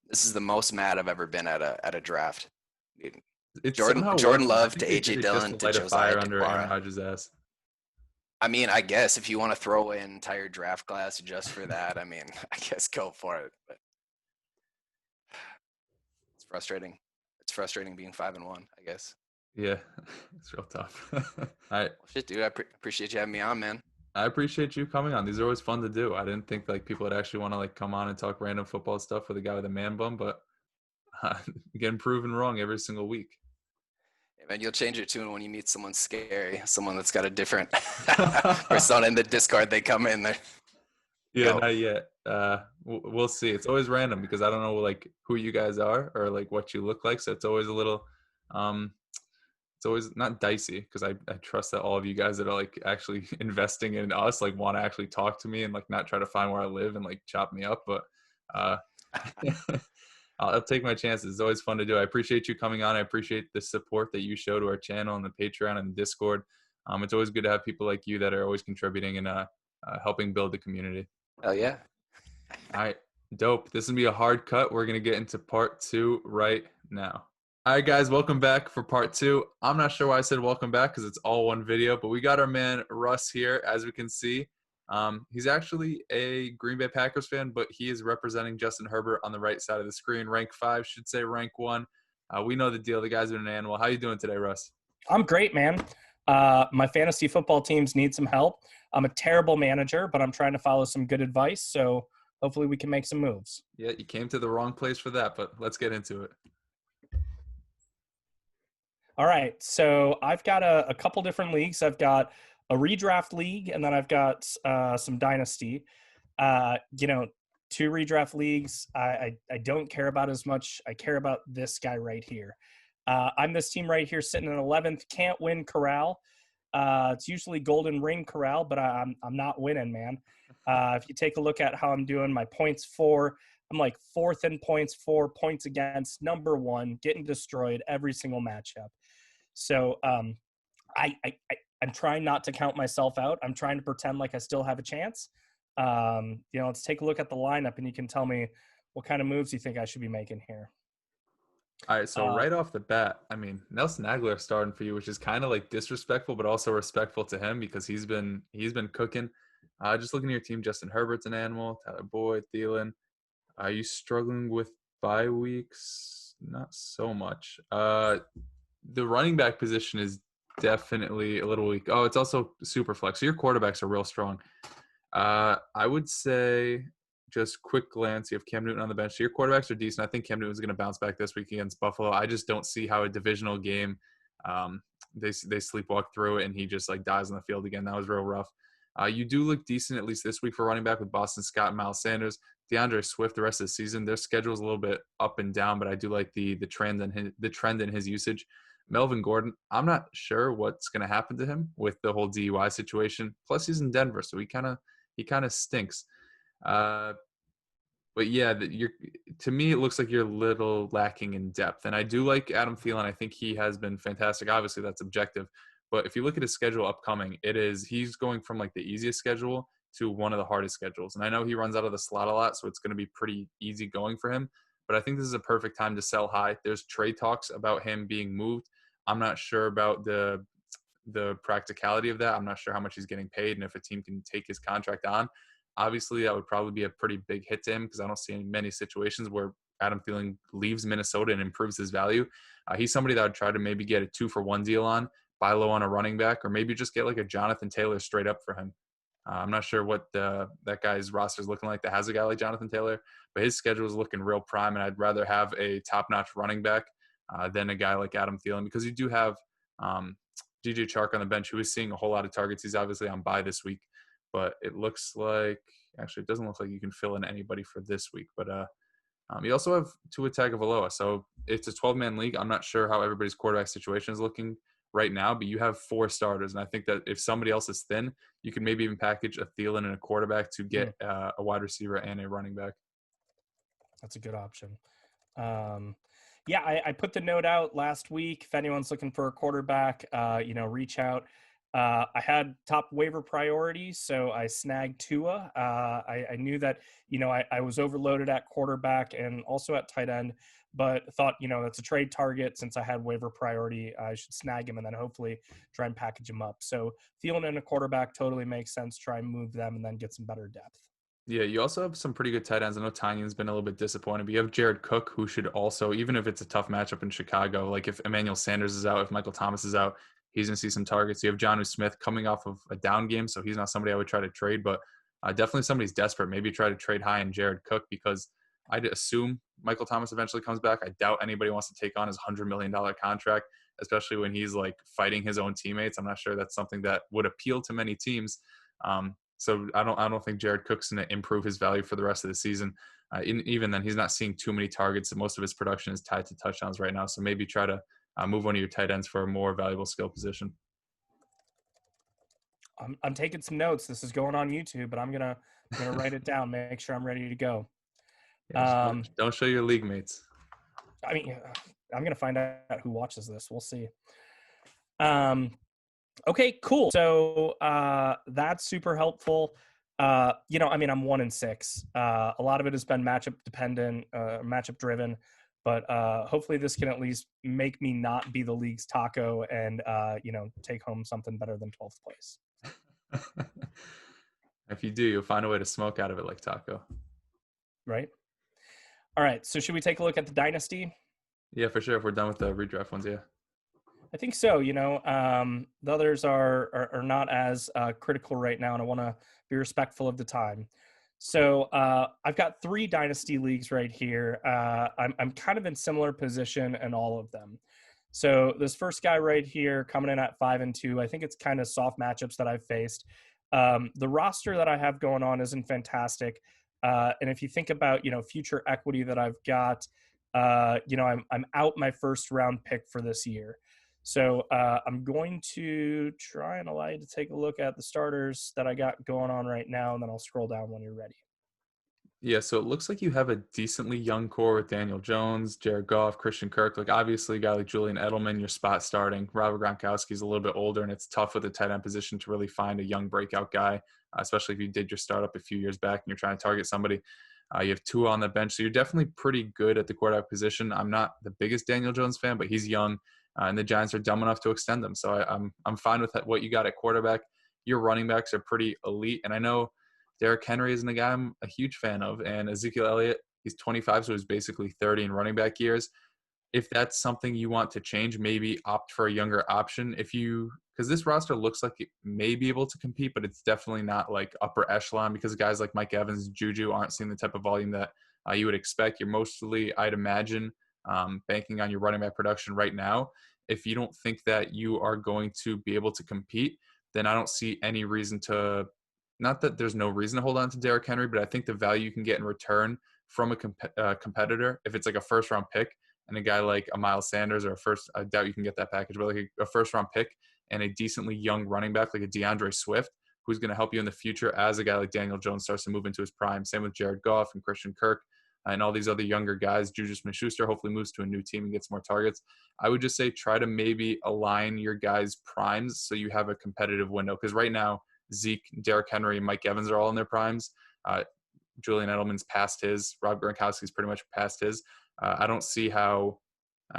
this is the most mad I've ever been at a draft. Dude, It's Jordan somehow Jordan worth it. I Love think to they did AJ it just Dillon to to light a Josiah fire under Aaron DeGuara. Rodgers' ass. I mean, I guess if you want to throw away an entire draft class just for that, I mean, I guess go for it. But it's frustrating. It's frustrating being 5-1, I guess. Yeah, it's real tough. I Well, shit, dude, I appreciate you having me on, man. I appreciate you coming on. These are always fun to do. I didn't think like people would actually want to like come on and talk random football stuff with a guy with a man bun, but getting proven wrong every single week. Yeah, man, you'll change your tune when you meet someone scary, someone that's got a different persona in the Discord. They come in there. Yeah, Go. not yet. We'll see. It's always random because I don't know like who you guys are or like what you look like. So it's always a little, um, it's always not dicey because I trust that all of you guys that are like actually investing in us like want to actually talk to me and like not try to find where I live and like chop me up. But uh, I'll take my chances. It's always fun to do. I appreciate you coming on. I appreciate the support that you show to our channel and the Patreon and the Discord. It's always good to have people like you that are always contributing and helping build the community. Hell yeah. All right, dope. This is gonna be a hard cut. We're gonna get into part 2 right now. All right, guys, welcome back for part 2. I'm not sure why I said welcome back because it's all one video, but we got our man Russ here, as we can see. He's actually a Green Bay Packers fan, but he is representing Justin Herbert on the right side of the screen. Rank 5, should say rank 1. We know the deal. The guy's been an animal. How you doing today, Russ? I'm great, man. My fantasy football teams need some help. I'm a terrible manager, but I'm trying to follow some good advice. So hopefully we can make some moves. Yeah, you came to the wrong place for that, but let's get into it. All right. So I've got a couple different leagues. I've got a redraft league, and then I've got some dynasty. Two redraft leagues I don't care about as much. I care about this guy right here. I'm this team right here sitting in 11th. Can't win corral. It's usually golden ring corral, but I'm not winning, man. If you take a look at how I'm doing, my points for, I'm like 4th in points for, points against, number 1, getting destroyed every single matchup. So I'm trying not to count myself out. I'm trying to pretend like I still have a chance. Let's take a look at the lineup, and you can tell me what kind of moves you think I should be making here. All right, so right off the bat, I mean, Nelson Aguilar starting for you, which is kind of like disrespectful, but also respectful to him because he's been cooking. Just looking at your team, Justin Herbert's an animal, Tyler Boyd, Thielen. Are you struggling with bye weeks? Not so much. The running back position is definitely a little weak. Oh, it's also super flex. So your quarterbacks are real strong. I would say just quick glance, you have Cam Newton on the bench. So your quarterbacks are decent. I think Cam Newton's going to bounce back this week against Buffalo. I just don't see how a divisional game, they sleepwalk through it and he just like dies on the field again. That was real rough. You do look decent, at least this week, for running back with Boston Scott and Miles Sanders. DeAndre Swift the rest of the season. Their schedule is a little bit up and down, but I do like the trend in his usage. Melvin Gordon, I'm not sure what's going to happen to him with the whole DUI situation. Plus, he's in Denver, so he kind of stinks. But yeah, to me, it looks like you're a little lacking in depth. And I do like Adam Thielen. I think he has been fantastic. Obviously, that's objective. But if you look at his schedule upcoming, he's going from like the easiest schedule to one of the hardest schedules. And I know he runs out of the slot a lot, so it's going to be pretty easy going for him. But I think this is a perfect time to sell high. There's trade talks about him being moved. I'm not sure about the practicality of that. I'm not sure how much he's getting paid and if a team can take his contract on. Obviously, that would probably be a pretty big hit to him because I don't see many situations where Adam Thielen leaves Minnesota and improves his value, he's somebody that I'd try to maybe get a 2-for-1 deal on, buy low on a running back, or maybe just get like a Jonathan Taylor straight up for him. I'm not sure what that guy's roster is looking like that has a guy like Jonathan Taylor, but his schedule is looking real prime, and I'd rather have a top-notch running back than a guy like Adam Thielen, because you do have DJ Chark on the bench, who is seeing a whole lot of targets. He's obviously on bye this week, but it looks like – actually, it doesn't look like you can fill in anybody for this week. But you also have Tua Tagovailoa. So it's a 12-man league. I'm not sure how everybody's quarterback situation is looking right now, but you have 4 starters. And I think that if somebody else is thin, you can maybe even package a Thielen and a quarterback to get a wide receiver and a running back. That's a good option. Yeah, I put the note out last week. If anyone's looking for a quarterback, reach out. I had top waiver priority, so I snagged Tua. I knew that, I was overloaded at quarterback and also at tight end, but thought, that's a trade target. Since I had waiver priority, I should snag him and then hopefully try and package him up. So Thielen and a quarterback totally makes sense. Try and move them and then get some better depth. Yeah, you also have some pretty good tight ends. I know Tanyan's been a little bit disappointed, but you have Jared Cook, who should also, even if it's a tough matchup in Chicago, like if Emmanuel Sanders is out, if Michael Thomas is out, he's going to see some targets. You have Jonnu Smith coming off of a down game, so he's not somebody I would try to trade, but definitely somebody's desperate. Maybe try to trade high in Jared Cook, because I'd assume Michael Thomas eventually comes back. I doubt anybody wants to take on his $100 million contract, especially when he's like fighting his own teammates. I'm not sure that's something that would appeal to many teams. So I don't think Jared Cook's going to improve his value for the rest of the season. Even then, he's not seeing too many targets. Most of his production is tied to touchdowns right now. So maybe try to move one of your tight ends for a more valuable skill position. I'm taking some notes. This is going on YouTube, but I'm gonna write it down. Make sure I'm ready to go. Yeah, don't show your league mates. I mean, I'm gonna find out who watches this. We'll see. Okay, cool. So that's super helpful. I'm 1-6. A lot of it has been matchup dependent, matchup driven, but hopefully this can at least make me not be the league's taco and take home something better than 12th place. If you do, you'll find a way to smoke out of it like taco. Right. All right. So should we take a look at the Dynasty? Yeah, for sure. If we're done with the redraft ones, yeah. I think so. The others are not as critical right now, and I want to be respectful of the time. So I've got 3 Dynasty leagues right here. I'm kind of in similar position in all of them. So this first guy right here coming in at 5-2, I think it's kind of soft matchups that I've faced. The roster that I have going on isn't fantastic. And if you think about, future equity that I've got, I'm out my first round pick for this year. So I'm going to try and allow you to take a look at the starters that I got going on right now, and then I'll scroll down when you're ready. Yeah, so it looks like you have a decently young core with Daniel Jones, Jared Goff, Christian Kirk. Like, obviously, a guy like Julian Edelman, your spot starting. Robert Gronkowski's a little bit older, and it's tough with the tight end position to really find a young breakout guy, especially if you did your startup a few years back and you're trying to target somebody. You have Tua on the bench, so you're definitely pretty good at the quarterback position. I'm not the biggest Daniel Jones fan, but he's young, and the Giants are dumb enough to extend them. So I'm fine with what you got at quarterback. Your running backs are pretty elite, and I know Derrick Henry isn't a guy I'm a huge fan of, and Ezekiel Elliott, he's 25, so he's basically 30 in running back years. If that's something you want to change, maybe opt for a younger option. Because this roster looks like it may be able to compete, but it's definitely not like upper echelon, because guys like Mike Evans, Juju aren't seeing the type of volume that you would expect. You're mostly, I'd imagine, banking on your running back production right now. If you don't think that you are going to be able to compete, then I don't see any reason to. Not that there's no reason to hold on to Derrick Henry, but I think the value you can get in return from a competitor, if it's like a first-round pick and a guy like a Miles Sanders or I doubt you can get that package, but like a first-round pick and a decently young running back like a DeAndre Swift, who's going to help you in the future as a guy like Daniel Jones starts to move into his prime. Same with Jared Goff and Christian Kirk and all these other younger guys. Juju Smith-Schuster hopefully moves to a new team and gets more targets. I would just say try to maybe align your guys' primes so you have a competitive window, because right now, Zeke, Derrick Henry, and Mike Evans are all in their primes. Julian Edelman's past his. Rob Gronkowski's pretty much past his. I don't see how,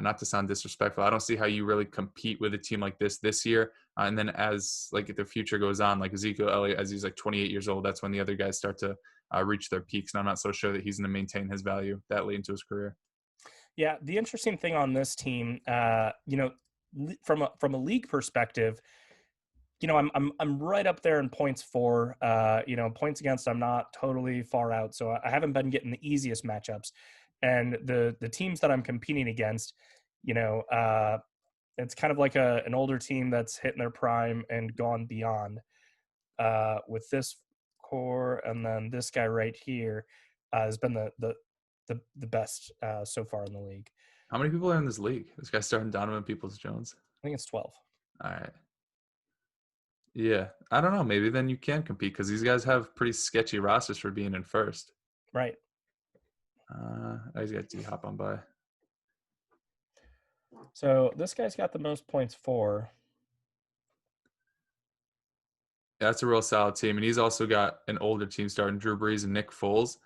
not to sound disrespectful, I don't see how you really compete with a team like this year And then as like the future goes on, like Ezekiel Elliott, as he's like 28 years old, that's when the other guys start to reach their peaks. And I'm not so sure that he's going to maintain his value that late into his career. Yeah, the interesting thing on this team, from a league perspective, I'm right up there in points for. Points against, I'm not totally far out, so I haven't been getting the easiest matchups, and the teams that I'm competing against, it's kind of like an older team that's hitting their prime and gone beyond. With this core, and then this guy right here has been the best so far in the league. How many people are in this league? This guy's starting Donovan Peoples-Jones. I think it's 12. All right. Yeah, I don't know. Maybe then you can compete because these guys have pretty sketchy rosters for being in first. Right. He's got D-Hop on by. So this guy's got the most points for. Yeah, that's a real solid team. And he's also got an older team starting Drew Brees and Nick Foles.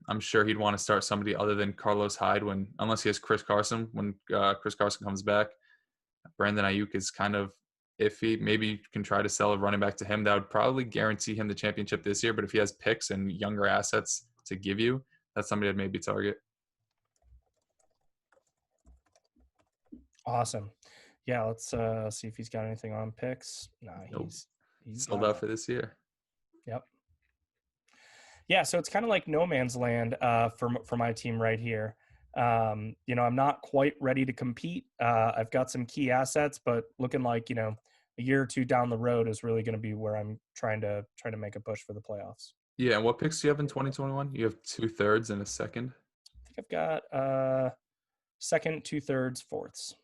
I'm sure he'd want to start somebody other than Carlos Hyde unless he has Chris Carson when Chris Carson comes back. Brandon Ayuk is kind of iffy. Maybe you can try to sell a running back to him. That would probably guarantee him the championship this year. But if he has picks and younger assets to give you, that's somebody I'd maybe target. Awesome. Yeah, let's see if he's got anything on picks. No, Nope. he's sold out for this year. Yep. Yeah, so it's kind of like no man's land for my team right here. I'm not quite ready to compete. I've got some key assets, but looking like a year or two down the road is really going to be where I'm trying to make a push for the playoffs. Yeah, and what picks do you have in 2021? You have 2/3 and a second. I think I've got second, 2/3, fourths.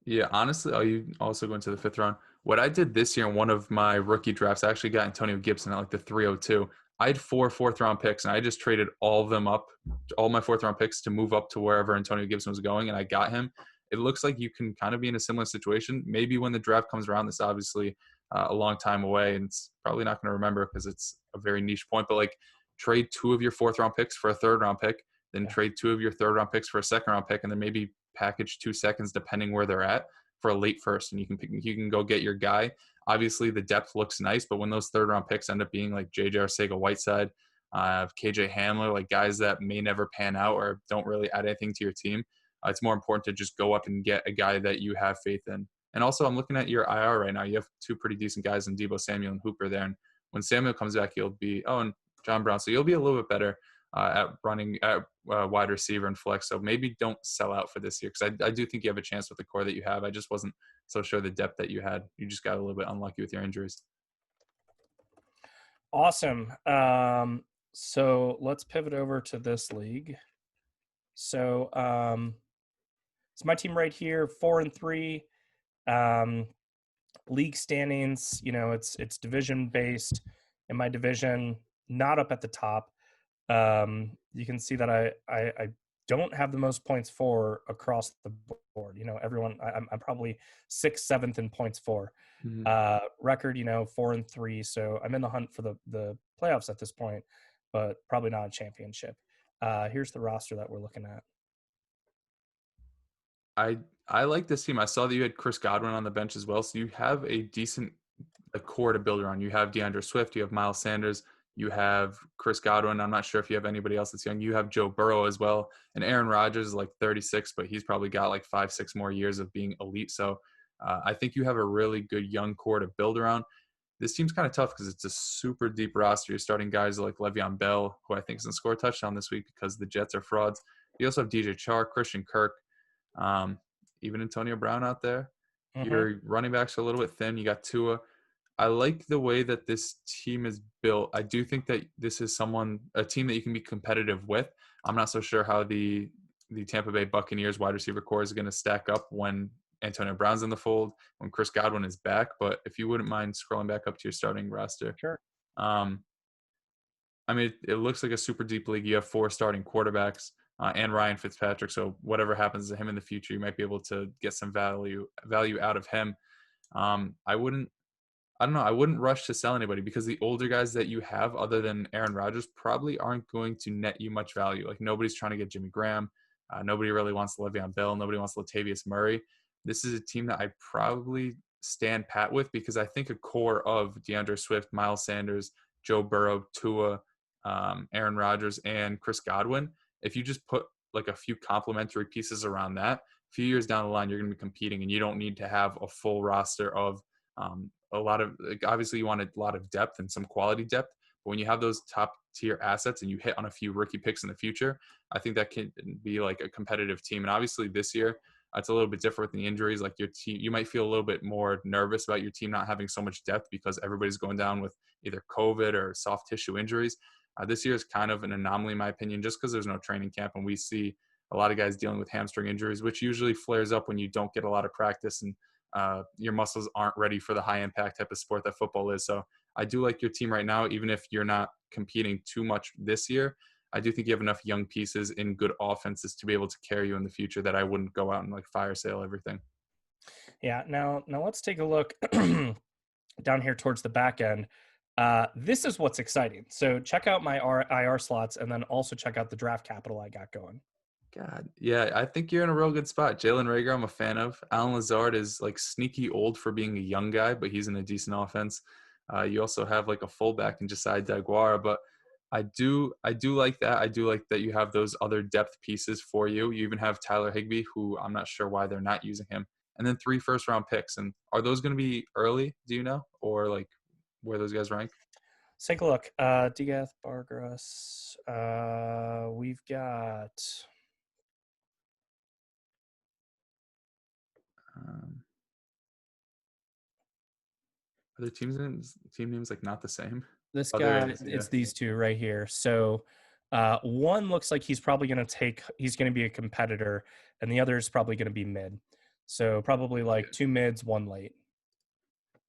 Yeah, honestly, you also go into the 5th round. What I did this year in one of my rookie drafts, I actually got Antonio Gibson at like the 302. I had 4 4th-round picks, and I just traded all of them up, all my 4th-round picks to move up to wherever Antonio Gibson was going, and I got him. It looks like you can kind of be in a similar situation. Maybe when the draft comes around, this obviously a long time away, and it's probably not going to remember because it's a very niche point, but like trade 2 of your 4th-round picks for a 3rd-round pick, then trade 2 of your 3rd-round picks for a 2nd-round pick, and then maybe package 2 seconds depending where they're at for a late first, and you can go get your guy. Obviously, the depth looks nice, but when those 3rd-round picks end up being like J.J. Arcega-Whiteside, KJ Hamler, like guys that may never pan out or don't really add anything to your team, it's more important to just go up and get a guy that you have faith in. And also, I'm looking at your IR right now. You have 2 pretty decent guys in Deebo Samuel and Hooper there. And when Samuel comes back, and John Brown. So you'll be a little bit better at running at wide receiver and flex. So maybe don't sell out for this year because I do think you have a chance with the core that you have. I just wasn't so sure the depth that you had. You just got a little bit unlucky with your injuries. Awesome. So let's pivot over to this league. So it's my team right here, 4-3. League standings, it's division based. In my division, not up at the top. You can see that I don't have the most points for across the board. Everyone, I'm probably 6th, 7th in points for. Record, 4-3. So I'm in the hunt for the playoffs at this point, but probably not a championship. Here's the roster that we're looking at. I like this team. I saw that you had Chris Godwin on the bench as well. So you have a decent core to build around. You have DeAndre Swift, you have Miles Sanders, you have Chris Godwin. I'm not sure if you have anybody else that's young. You have Joe Burrow as well. And Aaron Rodgers is like 36, but he's probably got like 5-6 more years of being elite. So I think you have a really good young core to build around. This team's kind of tough because it's a super deep roster. You're starting guys like Le'Veon Bell, who I think is going to score a touchdown this week because the Jets are frauds. You also have DJ Chark, Christian Kirk, even Antonio Brown out there. Your running backs are a little bit thin. You got Tua. I like the way that this team is built. I do think that this is a team that you can be competitive with. I'm not so sure how the Tampa Bay Buccaneers wide receiver core is going to stack up when Antonio Brown's in the fold, when Chris Godwin is back. But if you wouldn't mind scrolling back up to your starting roster. Sure. It looks like a super deep league. You have 4 starting quarterbacks and Ryan Fitzpatrick. So whatever happens to him in the future, you might be able to get some value out of him. I wouldn't rush to sell anybody because the older guys that you have other than Aaron Rodgers probably aren't going to net you much value. Like nobody's trying to get Jimmy Graham. Nobody really wants Le'Veon Bell. Nobody wants Latavius Murray. This is a team that I probably stand pat with, because I think a core of DeAndre Swift, Miles Sanders, Joe Burrow, Tua, Aaron Rodgers, and Chris Godwin, if you just put like a few complementary pieces around that, a few years down the line, you're going to be competing, and you don't need to have a full roster of a lot of, like, obviously you want a lot of depth and some quality depth, but when you have those top tier assets and you hit on a few rookie picks in the future, I think that can be like a competitive team. And obviously this year, it's a little bit different with the injuries. Like your team, you might feel a little bit more nervous about your team not having so much depth because everybody's going down with either COVID or soft tissue injuries. This year is kind of an anomaly, in my opinion, just because there's no training camp, and we see a lot of guys dealing with hamstring injuries, which usually flares up when you don't get a lot of practice and your muscles aren't ready for the high impact type of sport that football is. So I do like your team right now, even if you're not competing too much this year. I do think you have enough young pieces in good offenses to be able to carry you in the future that I wouldn't go out and like fire sale everything. Yeah. Now let's take a look down here towards the back end. This is what's exciting. So check out my IR slots, and then also check out the draft capital I got going. God, yeah, I think you're in a real good spot. Jalen Reagor, I'm a fan of. Alan Lazard is like sneaky old for being a young guy, but he's in a decent offense. You also have like a fullback in Josiah Deguara, but I do like that. I do like that you have those other depth pieces for you. You even have Tyler Higbee, who I'm not sure why they're not using him, and then 3 first-round picks. And are those going to be early? Do you know, or like where those guys rank? Let's take a look. Digath, Bargras. We've got. Are their team names like not the same? This Oh, there guy, it is. Yeah. it's these two right here. So one looks like he's probably going to he's going to be a competitor, and the other is probably going to be mid. So probably like 2 mids, 1 late.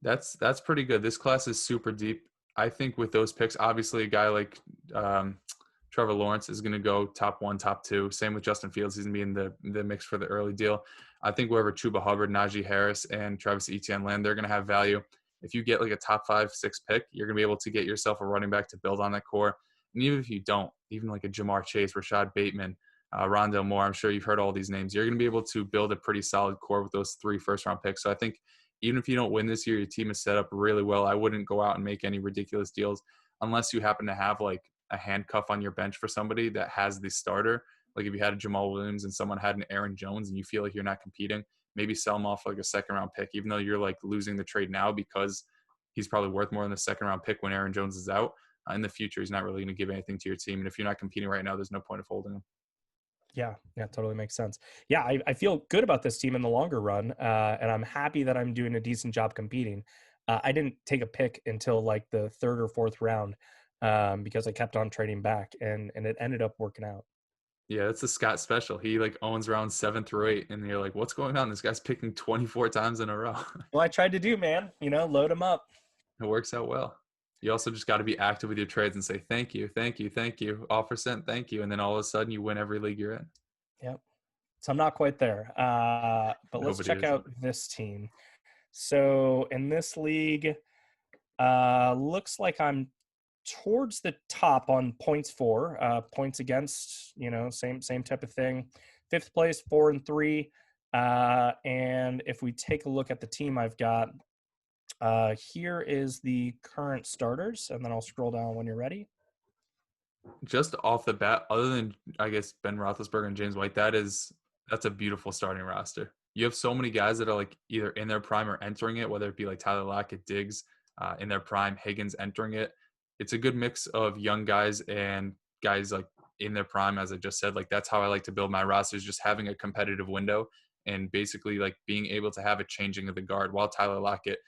That's pretty good. This class is super deep. I think with those picks, obviously a guy like Trevor Lawrence is going to go top 1, top 2. Same with Justin Fields. He's going to be in the mix for the early deal. I think wherever Chuba Hubbard, Najee Harris, and Travis Etienne land, they're going to have value. If you get like a top 5, 6 pick, you're going to be able to get yourself a running back to build on that core. And even if you don't, even like a Jamar Chase, Rashad Bateman, Rondale Moore, I'm sure you've heard all these names. You're going to be able to build a pretty solid core with those 3 first-round picks. So I think even if you don't win this year, your team is set up really well. I wouldn't go out and make any ridiculous deals unless you happen to have like a handcuff on your bench for somebody that has the starter. Like if you had a Jamal Williams and someone had an Aaron Jones and you feel like you're not competing, maybe sell him off like a 2nd-round pick, even though you're like losing the trade now because he's probably worth more than the 2nd-round pick when Aaron Jones is out. In the future, he's not really going to give anything to your team. And if you're not competing right now, there's no point of holding him. Yeah, totally makes sense. Yeah, I feel good about this team in the longer run, and I'm happy that I'm doing a decent job competing. I didn't take a pick until like the 3rd or 4th round because I kept on trading back, and it ended up working out. Yeah, that's the Scott special. He like owns round 7 through 8, and you're like, what's going on? This guy's picking 24 times in a row. Well, I tried to do, man. Load them up. It works out well. You also just got to be active with your trades and say, thank you, thank you, thank you, offer sent, thank you. And then all of a sudden you win every league you're in. Yep. So I'm not quite there. But let's Nobody check is. out this team. So in this league, looks like I'm towards the top on points for, points against, same type of thing. 5th place, 4-3. And if we take a look at the team I've got, here is the current starters, and then I'll scroll down when you're ready. Just off the bat, other than I guess Ben Roethlisberger and James White, that's a beautiful starting roster. You have so many guys that are like either in their prime or entering it, whether it be like Tyler Lockett, Diggs in their prime, Higgins entering it. It's a good mix of young guys and guys like in their prime, as I just said. Like that's how I like to build my rosters, just having a competitive window and basically like being able to have a changing of the guard while Tyler Lockett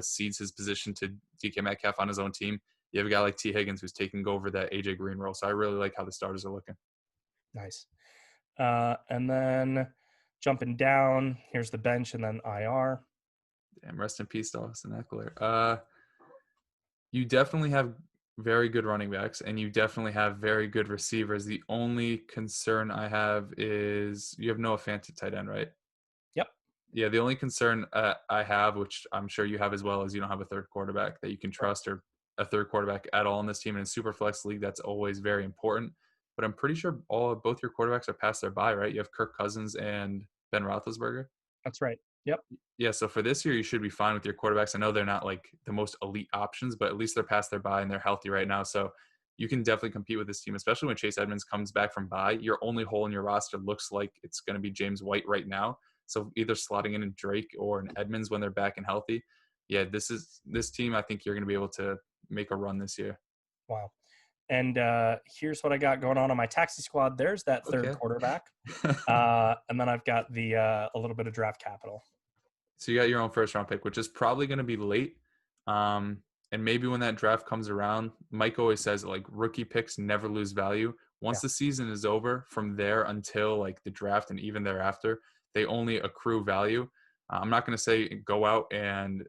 cedes his position to DK Metcalf on his own team. You have a guy like T. Higgins who's taking over that AJ Green role. So I really like how the starters are looking. Nice. And then jumping down, here's the bench and then IR. Damn, rest in peace, Dawson Eckler. You definitely have very good running backs, and you definitely have very good receivers. The only concern I have is you have Noah Fant at tight end, right? Yep. Yeah, the only concern I have, which I'm sure you have as well, is you don't have a 3rd quarterback that you can trust or a 3rd quarterback at all in this team. In a super flex league, that's always very important. But I'm pretty sure both your quarterbacks are past their bye, right? You have Kirk Cousins and Ben Roethlisberger. That's right. Yep. Yeah, so for this year, you should be fine with your quarterbacks. I know they're not like the most elite options, but at least they're past their bye and they're healthy right now. So you can definitely compete with this team, especially when Chase Edmonds comes back from bye. Your only hole in your roster looks like it's going to be James White right now. So either slotting in a Drake or an Edmonds when they're back and healthy. Yeah, this team. I think you're going to be able to make a run this year. Wow. And here's what I got going on my taxi squad. There's that third Okay. quarterback. And then I've got the a little bit of draft capital. So you got your own first round pick, which is probably going to be late. And maybe when that draft comes around, Mike always says like rookie picks never lose value. Once the season is over, from there until like the draft and even thereafter, they only accrue value. I'm not going to say go out and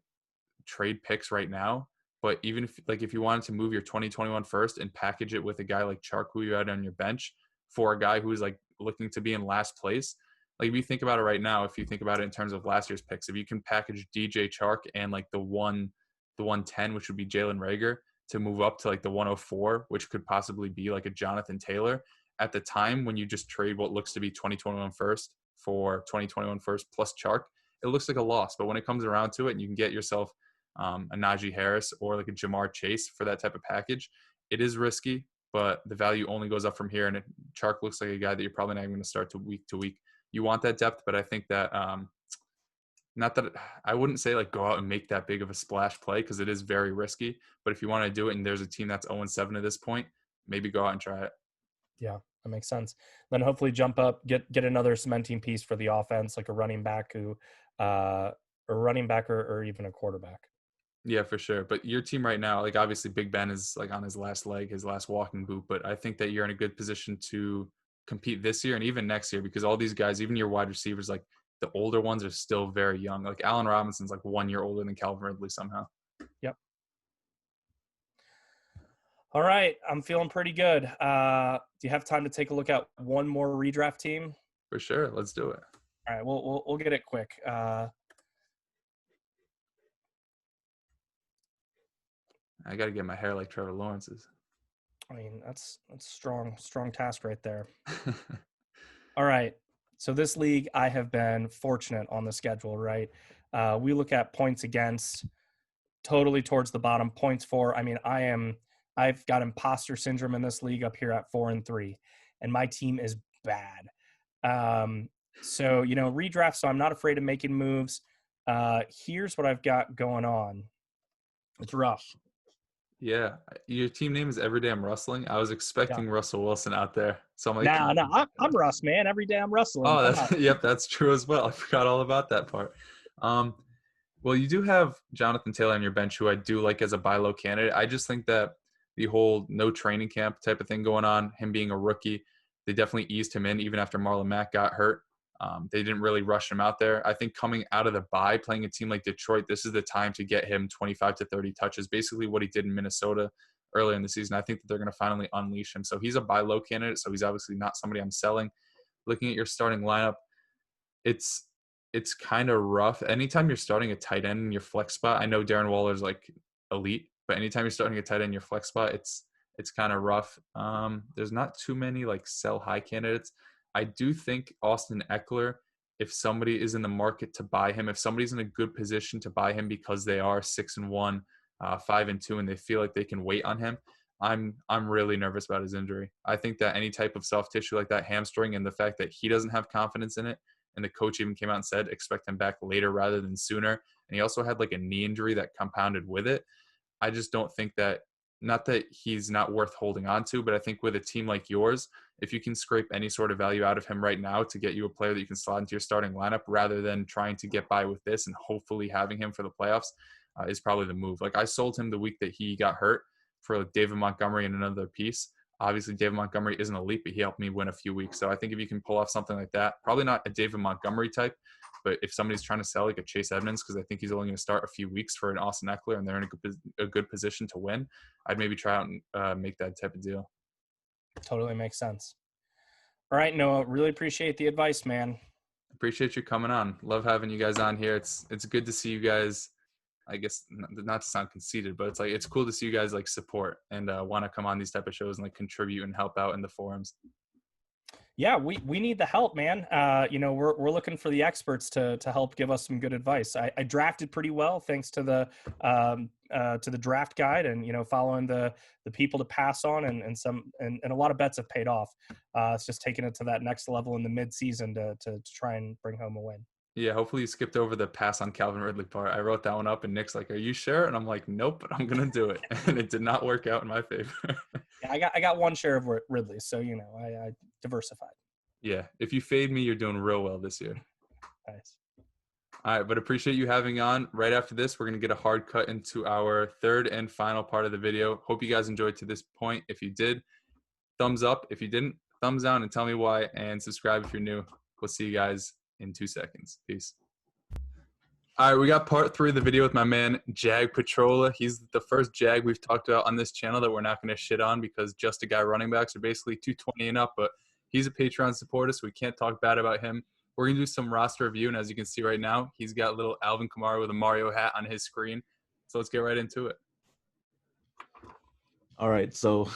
trade picks right now, but even if you wanted to move your 2021 first and package it with a guy like Chark who you had on your bench for a guy who's like looking to be in last place, like if you think about it right now, if you think about it in terms of last year's picks, if you can package DJ Chark and like the 110, which would be Jalen Reagor, to move up to like the 104, which could possibly be like a Jonathan Taylor, at the time when you just trade what looks to be 2021 first for 2021 first plus Chark, it looks like a loss. But when it comes around to it and you can get yourself a Najee Harris or like a Jamar Chase for that type of package, it is risky, but the value only goes up from here. And Chark looks like a guy that you're probably not going to start to week. You want that depth, but I think that not that I wouldn't say like go out and make that big of a splash play because it is very risky. But if you want to do it and there's a team that's 0-7 at this point, maybe go out and try it. Yeah, that makes sense. Then hopefully jump up, get another cementing piece for the offense, like a running back or even a quarterback. Yeah, for sure. But your team right now, like obviously Big Ben is like on his last leg, his last walking boot. But I think that you're in a good position to compete this year and even next year because all these guys, even your wide receivers, like the older ones are still very young. Like Allen Robinson's like 1 year older than Calvin Ridley somehow. Yep. All right, I'm feeling pretty good. Do you have time to take a look at one more redraft team? For sure. Let's do it. All right, we'll get it quick. I got to get my hair like Trevor Lawrence's. I mean, that's strong task right there. All right. So this league, I have been fortunate on the schedule, right? We look at points against, totally towards the bottom, points for. I mean, I've got imposter syndrome in this league up here at 4-3, and my team is bad. So, redraft, so I'm not afraid of making moves. Here's what I've got going on. It's rough. Yeah, your team name is Every Day I'm Rustling. I was expecting Russell Wilson out there, so I'm like, nah, I'm Russ, man. Every day I'm rustling. Oh, yep, that's true as well. I forgot all about that part. Well, you do have Jonathan Taylor on your bench, who I do like as a buy low candidate. I just think that the whole no training camp type of thing going on, him being a rookie, they definitely eased him in even after Marlon Mack got hurt. They didn't really rush him out there. I think coming out of the bye, playing a team like Detroit, this is the time to get him 25 to 30 touches, basically what he did in Minnesota earlier in the season. I think that they're going to finally unleash him. So he's a buy low candidate, so he's obviously not somebody I'm selling. Looking at your starting lineup, it's kind of rough. Anytime you're starting a tight end in your flex spot, I know Darren Waller's like elite, but anytime you're starting a tight end in your flex spot, it's kind of rough. There's not too many like sell high candidates. I do think Austin Eckler, if somebody is in the market to buy him, if somebody's in a good position to buy him because they are 6-1, 5-2, and they feel like they can wait on him, I'm really nervous about his injury. I think that any type of soft tissue like that, hamstring, and the fact that he doesn't have confidence in it, and the coach even came out and said expect him back later rather than sooner, and he also had like a knee injury that compounded with it. I just don't think that, not that he's not worth holding on to, but I think with a team like yours, if you can scrape any sort of value out of him right now to get you a player that you can slot into your starting lineup rather than trying to get by with this and hopefully having him for the playoffs, is probably the move. Like I sold him the week that he got hurt for like David Montgomery and another piece. Obviously, David Montgomery isn't elite, but he helped me win a few weeks. So I think if you can pull off something like that, probably not a David Montgomery type, but if somebody's trying to sell like a Chase Edmonds, because I think he's only going to start a few weeks for an Austin Eckler and they're in a good position to win, I'd maybe try out and make that type of deal. Totally makes sense. All right, Noah, really appreciate the advice, man. Appreciate you coming on. Love having you guys on here. It's good to see you guys. I guess not to sound conceited, but it's cool to see you guys like support and want to come on these type of shows and like contribute and help out in the forums. Yeah, we need the help, man. We're looking for the experts to help give us some good advice. I drafted pretty well thanks to the draft guide, and following the people to pass on, and a lot of bets have paid off. It's just taking it to that next level in the mid season to try and bring home a win. Yeah, hopefully you skipped over the pass on Calvin Ridley part. I wrote that one up, and Nick's like, "Are you sure?" And I'm like, "Nope, but I'm gonna do it." And it did not work out in my favor. Yeah, I got one share of Ridley, so I diversified. Yeah, if you fade me, you're doing real well this year. Nice. All right, but appreciate you having on. Right after this, we're going to get a hard cut into our third and final part of the video. Hope you guys enjoyed to this point. If you did, thumbs up. If you didn't, thumbs down and tell me why. And subscribe if you're new. We'll see you guys in 2 seconds. Peace. All right, we got part 3 of the video with my man, Jag Petrola. He's the first Jag we've talked about on this channel that we're not going to shit on because just a guy running backs are basically 220 and up, but he's a Patreon supporter, so we can't talk bad about him. We're going to do some roster review, and as you can see right now, he's got little Alvin Kamara with a Mario hat on his screen. So let's get right into it. All right, so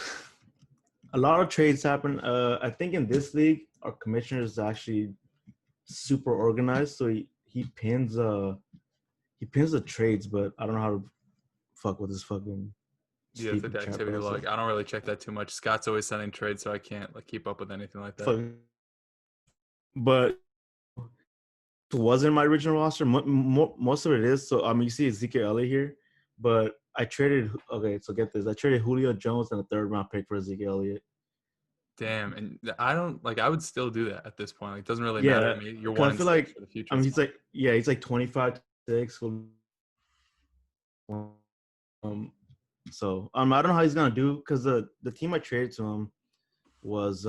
a lot of trades happen. I think in this league, our commissioner is actually super organized, so he pins the trades, but I don't know how to fuck with his fucking. Yeah, it's the activity log. I don't really check that too much. Scott's always sending trades, so I can't keep up with anything like that. But it wasn't my original roster. Most of it is. So you see Ezekiel Elliott here, but I traded. Okay, so get this. I traded Julio Jones and a 3rd round pick for Ezekiel Elliott. Damn, and I don't I would still do that at this point. It doesn't really matter to me. You're 1 and 6 for the future. He's like 25-6. So I don't know how he's gonna do because the team I traded to him was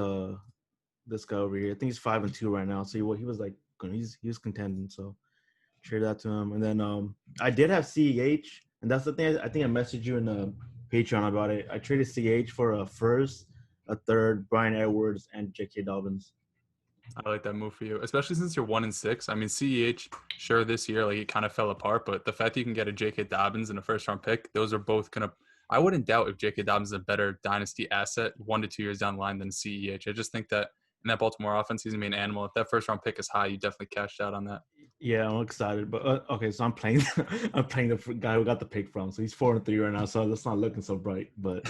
this guy over here. I think he's 5-2 right now. So he was like he was contending. So traded that to him, and then I did have CEH, and that's the thing. I think I messaged you in the Patreon about it. I traded CEH for a 1st, a 3rd, Brian Edwards, and J.K. Dobbins. I like that move for you, especially since you're 1 and 6. I mean, CEH, sure, this year it kind of fell apart, but the fact that you can get a J.K. Dobbins and a 1st round pick, those are both gonna. I wouldn't doubt if J.K. Dobbins is a better dynasty asset 1 to 2 years down the line than CEH. I just think that in that Baltimore offense, he's gonna be an animal. If that 1st round pick is high, you definitely cashed out on that. Yeah, I'm excited, but okay, so I'm playing the guy who got the pick from. So he's 4-3 right now, so that's not looking so bright. But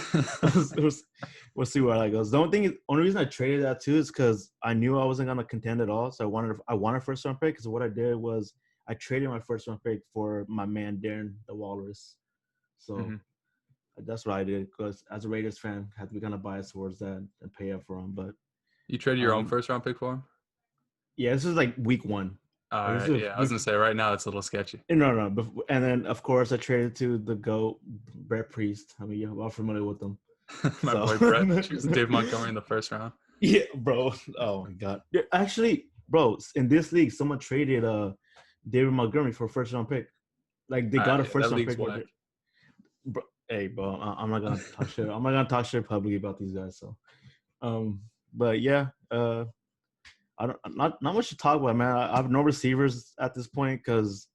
we'll see where that goes. The only reason I traded that too is because I knew I wasn't gonna contend at all. So I wanted 1st round pick. Because what I did was I traded my 1st round pick for my man Darren the Walrus. So that's what I did. Because as a Raiders fan, I had to be kind of biased towards that and pay up for him. But you traded your own 1st round pick for him? Yeah, this is like week 1. All right, yeah, I was gonna say right now it's a little sketchy. No, and then of course I traded to the GOAT, Brett Priest. I mean, you're all familiar with them. My boy Brett, Dave Montgomery in the 1st round. Yeah, bro. Oh my God. Actually, bro, in this league, someone traded David Montgomery for a 1st round pick. Like they got a 1st round pick. Bro, hey, bro, I'm not gonna talk shit. I'm not gonna talk shit publicly about these guys. So, but yeah, I don't not much to talk about, man. I have no receivers at this point because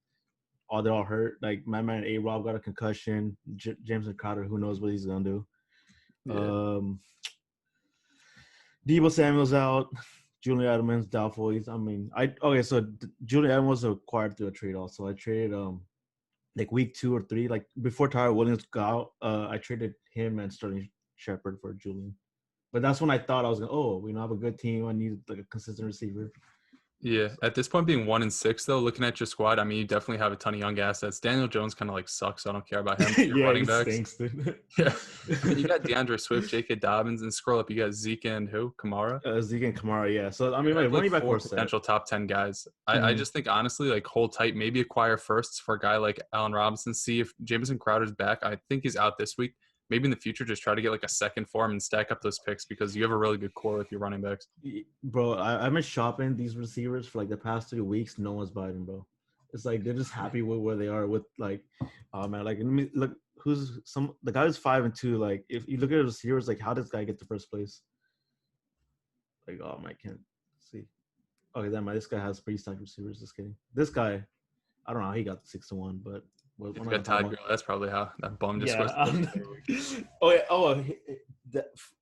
they're all hurt. Like my man A-Rob got a concussion. James Crowder, who knows what he's gonna do. Yeah. Deebo Samuel's out. Julian Edelman's doubtful. So Julian Edelman was acquired through a trade also. I traded like week 2 or 3, like before Tyrell Williams got out. I traded him and Sterling Shepard for Julian. But that's when I thought I was going, I have a good team. I need like a consistent receiver. Yeah. At this point, being 1 and 6, though, looking at your squad, I mean, you definitely have a ton of young assets. Daniel Jones kind of sucks, so I don't care about him. Your running backs. Stinks, dude. Yeah. You got DeAndre Swift, J.K. Dobbins, and scroll up, you got Zeke and who? Kamara? Zeke and Kamara, yeah. So, I mean, running back 4 potential top 10 guys. I just think, honestly, hold tight, maybe acquire firsts for a guy like Allen Robinson. See if Jamison Crowder's back. I think he's out this week. Maybe in the future, just try to get a 2nd for him and stack up those picks because you have a really good core with your running backs. Bro, I've been shopping these receivers for the past 3 weeks. No one's buying them, bro. It's they're just happy with where they are with oh man, let me look the guy who's 5-2. If you look at the receivers, how does this guy get to 1st place? Oh man, I can't see. Okay, this guy has pretty stacked receivers. Just kidding. This guy, I don't know how he got the 6-1, but. If you got Todd Gurley, that's probably how that bum just was.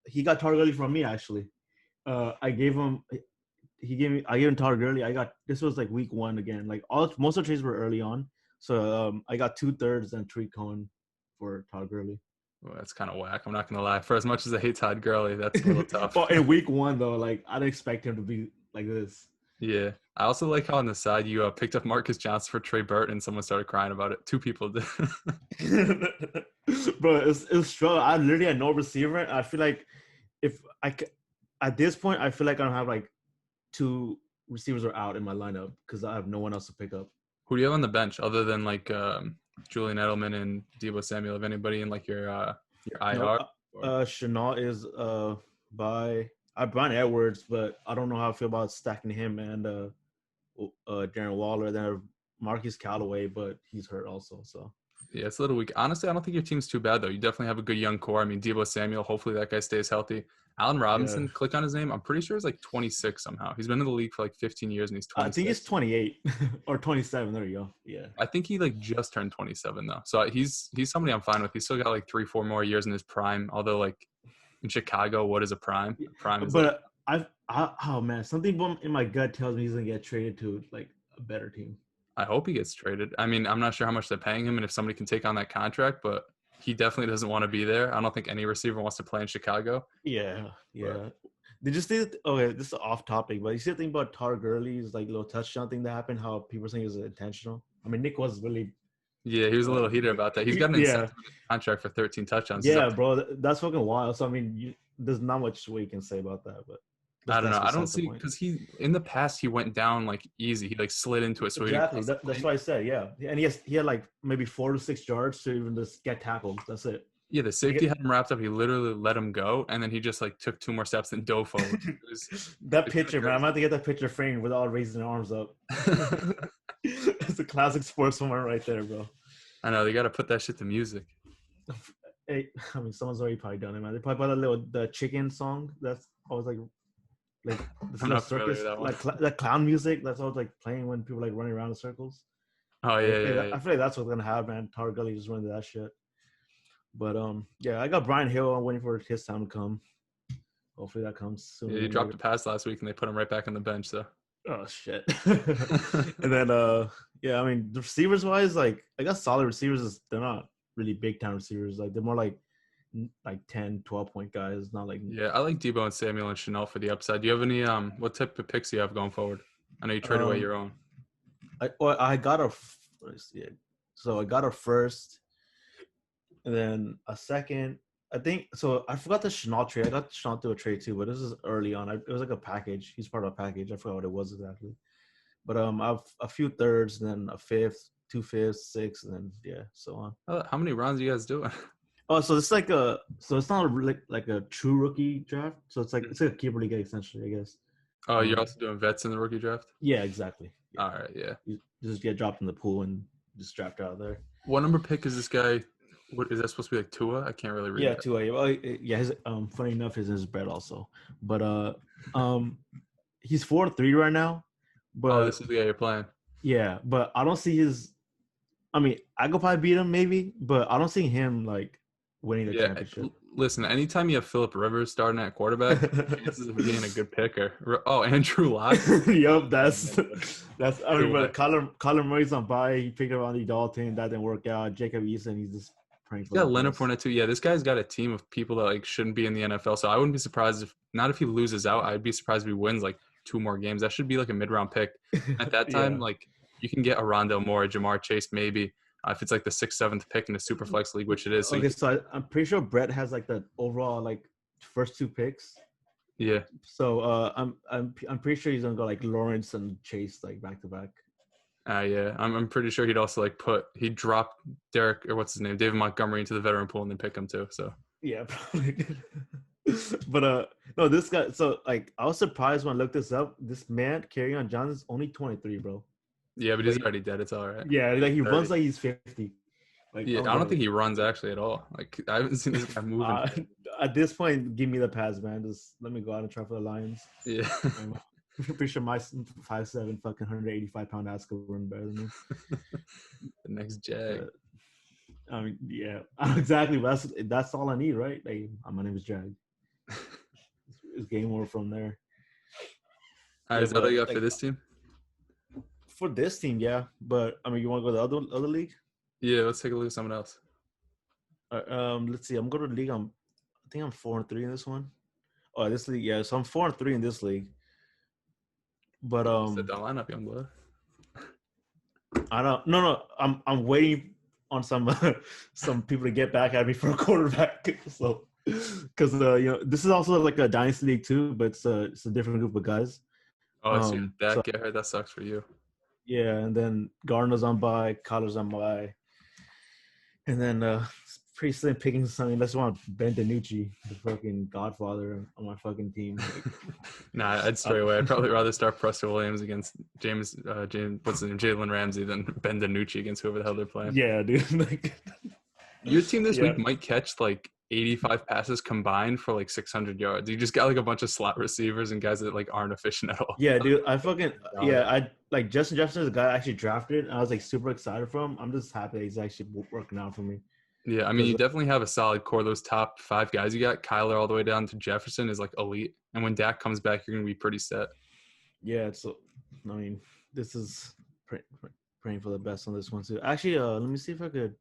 He got Todd Gurley from me, actually. I gave him. I gave him Todd Gurley. This was like week 1 again. Like most of the trades were early on, so I got 2/3 and Tariq Cohen for Todd Gurley. Well, that's kind of whack. I'm not gonna lie. For as much as I hate Todd Gurley, that's a little tough. Well, in week 1 though, like I didn't expect him to be like this. Yeah, I also like how on the side you picked up Marcus Johnson for Trey Burton, and someone started crying about it. 2 people did. Bro, it's struggle. I literally had no receiver. I feel like at this point, I feel like I don't have like 2 receivers are out in my lineup because I have no one else to pick up. Who do you have on the bench other than like Julian Edelman and Deebo Samuel? Have anybody in like your IR? Chenault is by Brian Edwards, but I don't know how I feel about stacking him and Darren Waller. Then Marquise Callaway, but he's hurt also. So yeah, it's a little weak. Honestly, I don't think your team's too bad though. You definitely have a good young core. I mean, Deebo Samuel. Hopefully that guy stays healthy. Allen Robinson, Yeah. click on his name. I'm pretty sure he's like 26 somehow. He's been in the league for like 15 years and he's 26. I think he's 28 or 27. There you go. Yeah. I think he like just turned 27 though. So he's somebody I'm fine with. He's still got like 3-4 more years in his prime. Although like in Chicago, what is a prime? A prime is But oh man, something in my gut tells me he's gonna get traded to like a better team. I hope he gets traded. I mean, I'm not sure how much they're paying him and if somebody can take on that contract, but he definitely doesn't want to be there. I don't think any receiver wants to play in Chicago. Yeah. Did you see? Okay, this is off topic, but you see the thing about Todd Gurley's like little touchdown thing that happened? How people were saying it was intentional. I mean, Nick was really. Yeah, he was a little heated about that. He's got an incentive contract for 13 touchdowns. Yeah, bro, that's fucking wild. So I mean, there's not much we can say about that, but. I don't know. I don't see because in the past he went down like easy. He like slid into it. So exactly. That's what I said. Yeah, and he had like maybe 4 to 6 yards to even just get tackled. That's it. Yeah, the safety had him wrapped up. He literally let him go, and then he just like took 2 more steps and dove forward. That picture, man. I'm about to get that picture framed without raising their arms up. It's a classic sports moment right there, bro. I know they got to put that shit to music. Hey, I mean, someone's already probably done it, man. They probably put the chicken song. That's always like I'm not circus, that one. like the clown music. That's always like playing when people like running around in circles. Oh yeah. I feel like that's what's gonna happen, man. Todd Gurley just running that shit. But yeah, I got Brian Hill. I'm waiting for his time to come. Hopefully that comes soon. Yeah, he dropped a pass last week and they put him right back on the bench. So. Oh shit. And then yeah, I mean the receivers wise, like I got solid receivers. They're not really big time receivers. Like they're more like 10, 12 point guys. Not like yeah. I like Deebo and Samuel and Chanel for the upside. Do you have any what type of picks do you have going forward? I know you traded away your own. I got a so I got a first, and then a second. I think so. I forgot the Chenault trade. I got Chenault to a trade too, but this is early on. It was like a package. He's part of a package. I forgot what it was exactly. But I have a few thirds, and then a fifth, 2 fifths, 6, and then yeah, so on. How many rounds are you guys doing? Oh, so it's like it's not like a true rookie draft. So it's like a keeper league essentially, I guess. Oh, you're also doing vets in the rookie draft? Yeah, exactly. Yeah. All right, yeah. You just get dropped in the pool and just draft out of there. What number pick is this guy? What is that supposed to be like Tua? I can't really read. Yeah, Tua. Well, yeah. His funny enough, his bread also, but he's 4-3 right now. But this is the guy you're playing. Yeah, but I don't see his. I mean, I could probably beat him maybe, but I don't see him like winning the championship. Listen, anytime you have Phillip Rivers starting at quarterback, chances of being a good picker. Oh, Andrew Luck. Yup, that's. I mean, but Kyler Murray's on bye. He picked up Andy Dalton. That didn't work out. Jacob Eason, he's just praying for. Yeah, Leonard Fournette too. Yeah, this guy's got a team of people that like shouldn't be in the NFL. So I wouldn't be surprised if he loses out. I'd be surprised if he wins like 2 more games. That should be like a mid-round pick. At that time, like you can get a Rondale Moore, Jamar Chase, maybe. If it's like the 6th, 7th pick in a super flex league, which it is. So I'm pretty sure Brett has like the overall like first 2 picks. Yeah. So I'm pretty sure he's gonna go like Lawrence and Chase like back to back. Yeah. I'm pretty sure he'd also like he'd drop David Montgomery into the veteran pool and then pick him too. So yeah, probably. But no, this guy. So like I was surprised when I looked this up. This man, Kerryon Johnson's only 23, bro. Yeah, but he's already dead. It's all right. Yeah, like he runs like he's 50. Like, yeah, I don't think he runs actually at all. Like I haven't seen this guy moving. At this point, give me the pass, man. Just let me go out and try for the Lions. Yeah. I'm pretty sure my 5'7", fucking 185-pound ass could run better than me. The next Jag. I mean, yeah, exactly. That's all I need, right? Like, my name is Jag. it's game over from there. All right, is that all you got for this team? For this team, yeah. But I mean, you want to go to the other league? Yeah, let's take a look at someone else. Let's see. I'm going to the league. I think I'm 4-3 in this one. Oh, this league, yeah. So I'm 4-3 in this league. But Set that lineup, young blood. I don't. No. I'm waiting on some people to get back at me for a quarterback. So, because this is also like a dynasty league too, but it's a different group of guys. Oh, so that get hurt. That sucks for you. Yeah, and then Gardner's on bye, Collar's on bye, and then it's pretty slim picking something. Unless you want Ben DiNucci, the fucking godfather on my fucking team. Nah, I'd stray away. I'd probably rather start Preston Williams against Jalen Ramsey than Ben DiNucci against whoever the hell they're playing. Yeah, dude. Your team this week might catch like 85 passes combined for like 600 yards. You just got like a bunch of slot receivers and guys that like aren't efficient at all. Yeah, dude. I like Justin Jefferson is a guy I actually drafted, and I was like super excited for him. I'm just happy he's actually working out for me. Yeah, I mean, you definitely have a solid core. Those top 5 guys you got, Kyler all the way down to Jefferson, is like elite. And when Dak comes back, you're going to be pretty set. Yeah, so I mean, this is praying for the best on this one too. Actually, let me see if I could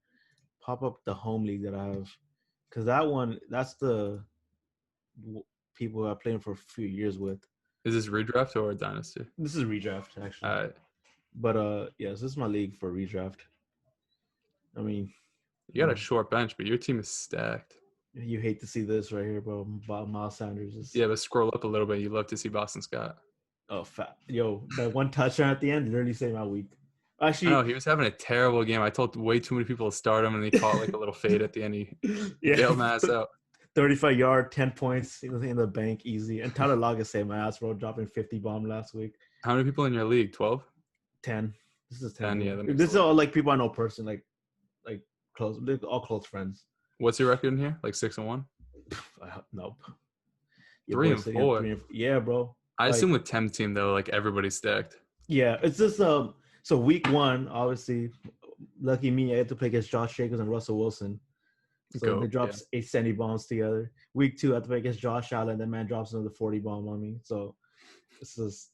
pop up the home league that I have, because that's the people I played for a few years with. Is this redraft or dynasty? This is redraft, actually. All right. But yes, this is my league for redraft. I mean, you got a short bench, but your team is stacked. You hate to see this right here, bro. Miles Sanders. Yeah, but scroll up a little bit. You love to see Boston Scott. Oh, fat. Yo, that one touchdown at the end literally saved my week. Actually, no, he was having a terrible game. I told way too many people to start him, and he caught like a little fade at the end. He bailed my ass out. 35-yard, 10 points in the bank, easy. And Tyler Lockett saved my ass, bro, dropping 50 bomb last week. How many people in your league? 12? 10. This is 10. Yeah, this is all like people I know person, like close, all close friends. What's your record in here? Like 6-1? Nope. 3-4. Yeah, bro. I assume with Tem's team though, like everybody's stacked. Yeah, it's just so week 1, obviously, lucky me, I had to play against Josh Jacobs and Russell Wilson. So they dropped 8 70 bombs together. Week 2, I had to play against Josh Allen. That man drops another 40 bomb on me. So this is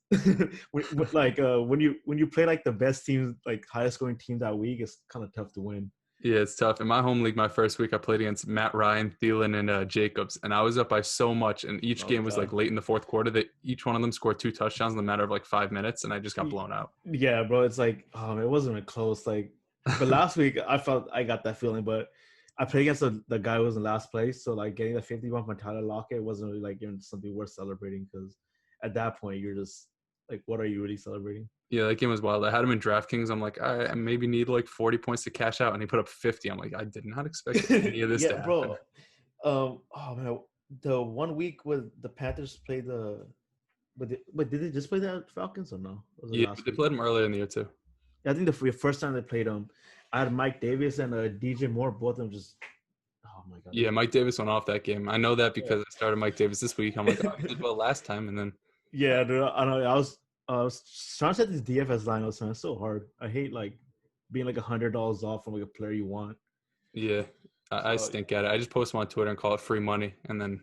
like when you play like the best teams, like highest scoring team that week, it's kind of tough to win. Yeah, it's tough. In my home league, my first week, I played against Matt Ryan, Thielen, and Jacobs, and I was up by so much. And each game was like late in the fourth quarter. That each one of them scored 2 touchdowns in the matter of like 5 minutes, and I just got blown out. Yeah, bro, it's like it wasn't even close. Like, but last week I felt I got that feeling, but I played against the guy who was in last place, so like getting the 50 bomb from Tyler Lockett wasn't really like even something worth celebrating, because at that point you're just like, what are you really celebrating? Yeah, that game was wild. I had him in DraftKings. I'm like, all right, I maybe need like 40 points to cash out, and he put up 50. I'm like, I did not expect any of this to happen. Bro. Oh man, the 1 week with the Panthers played but did they just play the Falcons or no? Yeah, they played them earlier in the year too. I think the first time they played them, I had Mike Davis and DJ Moore, both of them just. Oh my god. Yeah, Mike Davis went off that game. I know that because I started Mike Davis this week. I'm like, he did well last time, and then. Yeah, dude, I know. I was trying to set these DFS lineups, man. It's so hard. I hate like being like $100 off from like a player you want. Yeah, I stink at it. I just post them on Twitter and call it free money, and then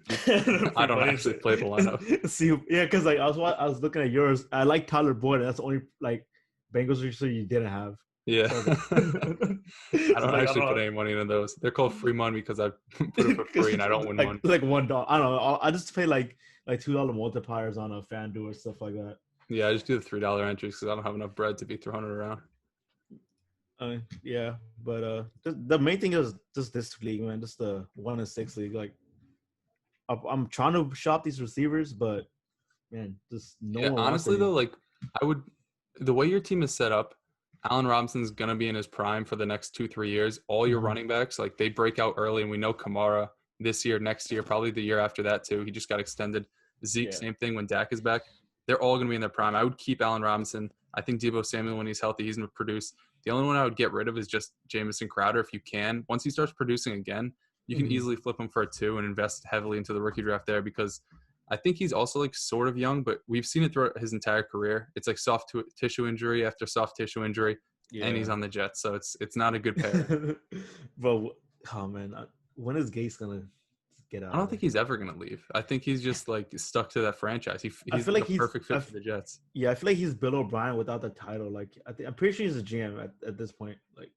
I don't actually play the lineup. See, yeah, because like I was looking at yours. I like Tyler Boyd. And that's the only like Bengals receiver you didn't have. Yeah, I don't actually put any money into those. They're called free money because I put it for free and I don't win money. Like $1. I don't know. I just pay like $2 multipliers on a FanDuel or stuff like that. Yeah, I just do the $3 entries because I don't have enough bread to be throwing it around. Yeah, but the main thing is just this league, man. Just the 1-6 league. Like, I'm trying to shop these receivers, but man, just no one. Honestly, though, like the way your team is set up, Allen Robinson's gonna be in his prime for the next 2-3 years. All your running backs, like they break out early, and we know Kamara this year, next year, probably the year after that too. He just got extended. Zeke, same thing when Dak is back. They're all going to be in their prime. I would keep Allen Robinson. I think Deebo Samuel, when he's healthy, he's going to produce. The only one I would get rid of is just Jamison Crowder if you can. Once he starts producing again, you can easily flip him for a 2 and invest heavily into the rookie draft there, because I think he's also like sort of young, but we've seen it throughout his entire career. It's like soft tissue injury after soft tissue injury, and he's on the Jets, so it's not a good pair. Bro, oh man, when is Gase gonna get out. I don't think he's ever gonna leave. I think he's just like stuck to that franchise. He's feel like the perfect fit for the Jets. Yeah, I feel like he's Bill O'Brien without the title. Like I'm pretty sure he's a GM at this point. Like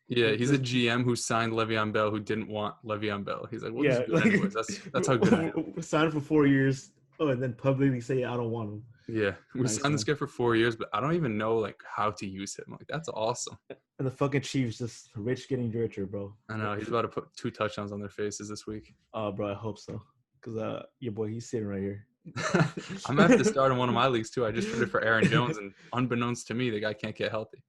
yeah, he's a GM who signed Le'Veon Bell who didn't want Le'Veon Bell. He's like, we'll just do it anyways. That's how good I am. Signed for 4 years. Oh, and then publicly say I don't want him. Yeah, we signed this guy for 4 years, but I don't even know like how to use him. Like that's awesome. And the fucking Chiefs just rich getting richer, bro. I know he's about to put 2 touchdowns on their faces this week. Oh, bro, I hope so. Cause your boy, he's sitting right here. I'm gonna have to start in one of my leagues too. I just traded for Aaron Jones, and unbeknownst to me, the guy can't get healthy.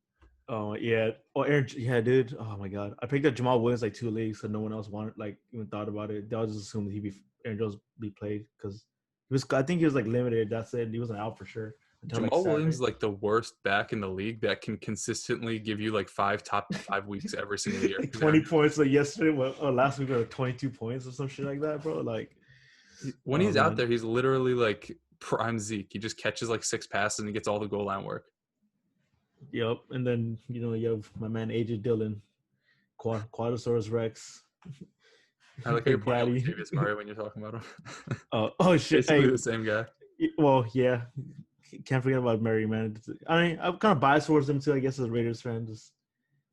Oh yeah. Oh, Aaron. Yeah, dude. Oh my God. I picked up Jamal Williams like 2 leagues, so no one else even thought about it. They all just assumed that Aaron Jones be played because he was. I think he was like limited. That's it. He wasn't out for sure. Jamal Williams is like the worst back in the league that can consistently give you like 5 top 5 weeks every single year. Like 20 points like yesterday. Last week, like 22 points or some shit like that, bro. Like when he's out there, he's literally like prime Zeke. He just catches like 6 passes and he gets all the goal line work. Yep, and then you have my man AJ Dillon, Quadosaurus Rex. I like how you're pointing out Davis Murray when you're talking about him. Oh shit! Basically the same guy. Well, yeah, can't forget about Murray, man. I mean, I'm kind of biased towards him too. I guess as a Raiders fan,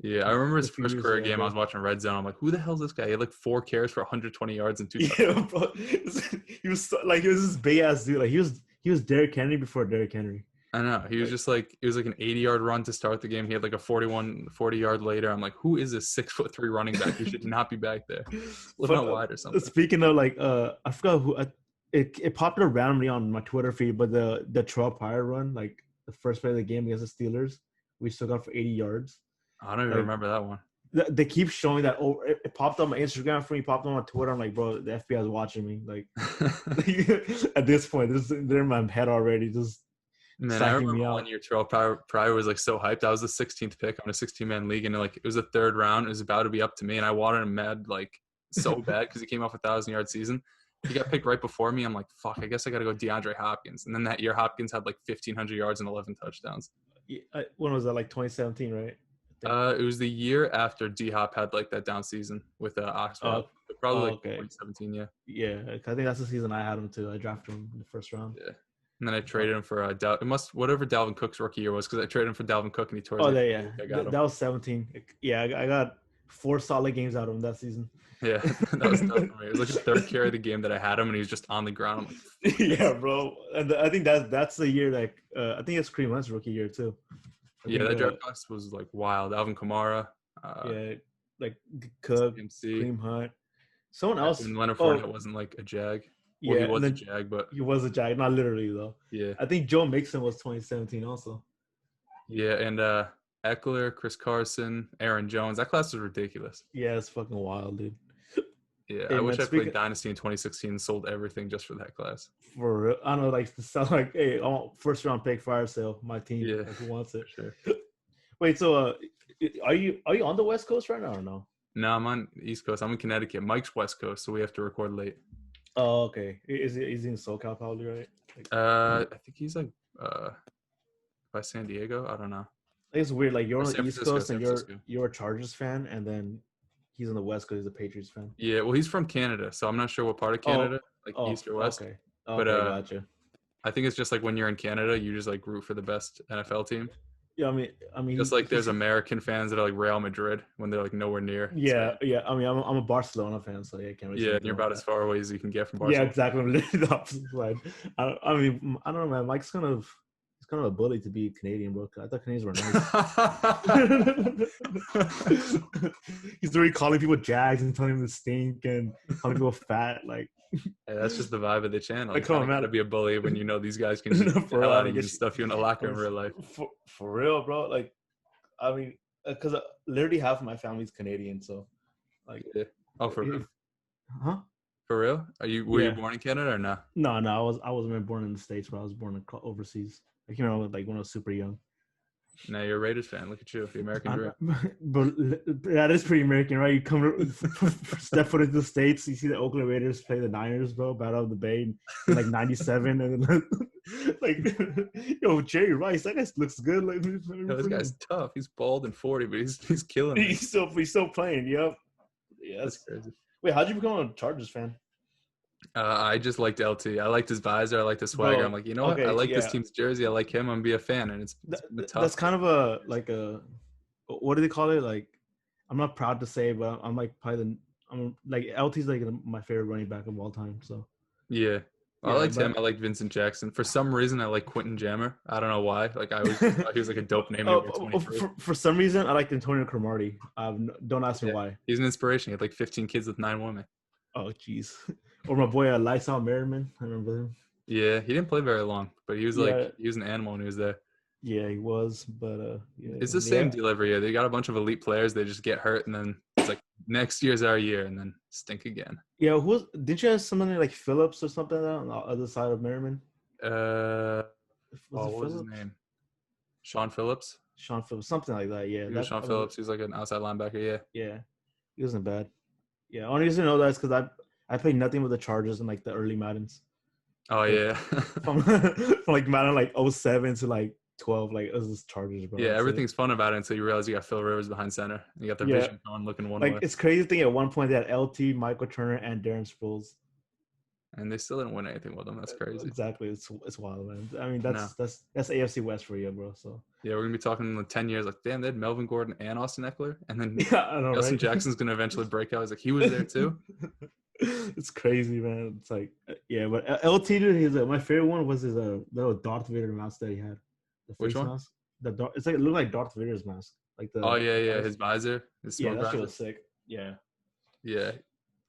yeah, I remember his first career game. I was watching Red Zone. I'm like, who the hell is this guy? He had like 4 carries for 120 yards and 2 touchdowns. Yeah, bro. He was this big ass dude. Like he was Derrick Henry before Derrick Henry. I know. He was just like, it was like an 80-yard run to start the game. He had like a 40-yard later. I'm like, who is this 6'3" running back? He should not be back there. Live out wide or something. Speaking of like, I forgot who. It popped up randomly on my Twitter feed, but the Terrell Pryor run, like the first play of the game against the Steelers, we still got for 80 yards. I don't even remember that one. They keep showing that. Oh, it popped on my Instagram for me. Popped on my Twitter. I'm like, bro, the FBI is watching me. Like, at this point, they're in my head already. Just man, I remember 1 year Terrell Pryor was like so hyped. I was the 16th pick on a 16-man league, and like it was the 3rd round. It was about to be up to me, and I wanted him mad like so bad because he came off a 1,000-yard season. He got picked right before me. I'm like, fuck, I guess I got to go DeAndre Hopkins. And then that year, Hopkins had like 1,500 yards and 11 touchdowns. When was that? Like 2017, right? It was the year after D-Hop had like that down season with Oxford. Probably 2017, yeah. Yeah, I think that's the season I had him too. I drafted him in the first round. Yeah. And then I traded him for whatever Dalvin Cook's rookie year was, because I traded him for Dalvin Cook and he tore his yeah. I got him. That was 17. Yeah, I got 4 solid games out of him that season. Yeah, that was tough for me. It was like the 3rd carry of the game that I had him, and he was just on the ground. I'm like, yeah, bro. And I think that's the year that I think it's Kareem Hunt's rookie year too. That draft class was like wild. Alvin Kamara. Like Cook, Kareem Hunt. Someone else. And Leonard Fournette wasn't like a Jag. Well, he was a Jag, but he was a Jag, not literally though. Yeah. I think Joe Mixon was 2017 also. Yeah, and Eckler, Chris Carson, Aaron Jones. That class was ridiculous. Yeah, it's fucking wild, dude. Yeah, I wish I played Dynasty in 2016 and sold everything just for that class. For real. I don't know, like to sound like, hey, I want 1st round pick fire sale, my team. Yeah. Like, who wants it? Sure. Wait, so are you on the West Coast right now or no? No, I'm on East Coast. I'm in Connecticut. Mike's West Coast, so we have to record late. Oh, okay. Is he in SoCal probably, right? I think he's like by San Diego. I don't know. It's weird. Like you're on the East Coast and you're a Chargers fan, and then he's on the West Coast. He's a Patriots fan. Yeah, well, he's from Canada, so I'm not sure what part of Canada, East or West. Okay. But gotcha. I think it's just like when you're in Canada, you just like root for the best NFL team. Yeah, I mean, just like there's American fans that are like Real Madrid when they're like nowhere near. Yeah, so. Yeah. I mean, I'm a Barcelona fan, so yeah, I can't really. Yeah, you're about as far away as you can get from Barcelona. Yeah, exactly. The opposite side. I mean, I don't know, man. Mike's kind of a bully to be Canadian, bro. I thought Canadians were nice. He's already calling people Jags and telling them to stink and calling people fat. Like, hey, that's just the vibe of the channel. Like, come on, man. To be a bully when you know these guys can just get out and just stuff you in a locker in real life. For real, bro. Like, I mean, because literally half of my family's Canadian, so like. Yeah. Oh, for real? Huh? For real? Were you born in Canada or no? No, I wasn't born in the States, but I was born overseas. I came out like when I was super young. Now you're a Raiders fan. Look at you, the American dream. But that is pretty American, right? You come step foot into the States, you see the Oakland Raiders play the Niners, bro, Battle of the Bay in like '97, and then like, yo, Jerry Rice, that guy looks good. Like, this guy's tough. He's bald and 40, but he's killing it. He's still playing. Yep. Yeah, that's crazy. Wait, how'd you become a Chargers fan? I just liked LT. I liked his visor. I liked his swagger. Bro, I'm like, you know what? I okay, like this yeah. team's jersey. I like him. I'm gonna be a fan, and it's been tough. That's kind of a like a what do they call it? Like I'm not proud to say, but I'm like probably I'm like LT's like my favorite running back of all time. So Yeah. I yeah, liked him. but I liked Vincent Jackson. For some reason, I like Quentin Jammer. I don't know why. Like I always thought he was like a dope name. oh, 23. for some reason I like Antonio Cromartie. Don't ask me Yeah. why. He's an inspiration. He had like 15 kids with 9 women. Oh jeez. Or my boy Lights Out Merriman. I remember him. Yeah, he didn't play very long, but he was like he was an animal when he was there. Yeah, he was, but yeah. It's the same deal every year. They got a bunch of elite players. They just get hurt, and then it's like next year's our year, and then stink again. Yeah, didn't you have somebody like Phillips or something on the other side of Merriman? What was his name? Sean Phillips. Sean Phillips, something like that. Yeah, He was Sean Phillips. He was like an outside linebacker. Yeah, he wasn't bad. Yeah, only reason I know that is because I played nothing with the Chargers in like the early Maddens. Oh yeah. from like Madden like 07 to like 12, like it was just Chargers, bro. Yeah, everything's fun about it until you realize you got Phil Rivers behind center. You got the vision on looking one way. Like it's crazy thing at one point they had LT, Michael Turner, and Darren Sproles. And they still didn't win anything with them. That's crazy. Exactly. It's wild, man. I mean, that's AFC West for you, bro. So yeah, we're gonna be talking in like 10 years. Like, damn, they had Melvin Gordon and Austin Eckler, and then I know, Justin right? Jackson's gonna eventually break out. He's like, he was there too. It's crazy, man. It's like, yeah, but LT, dude, my favorite one was his little Darth Vader mask that he had. The face Which one? mask. It's like it looked like Darth Vader's mask. Like the his visor, his smoke that visor. shit was sick. Yeah.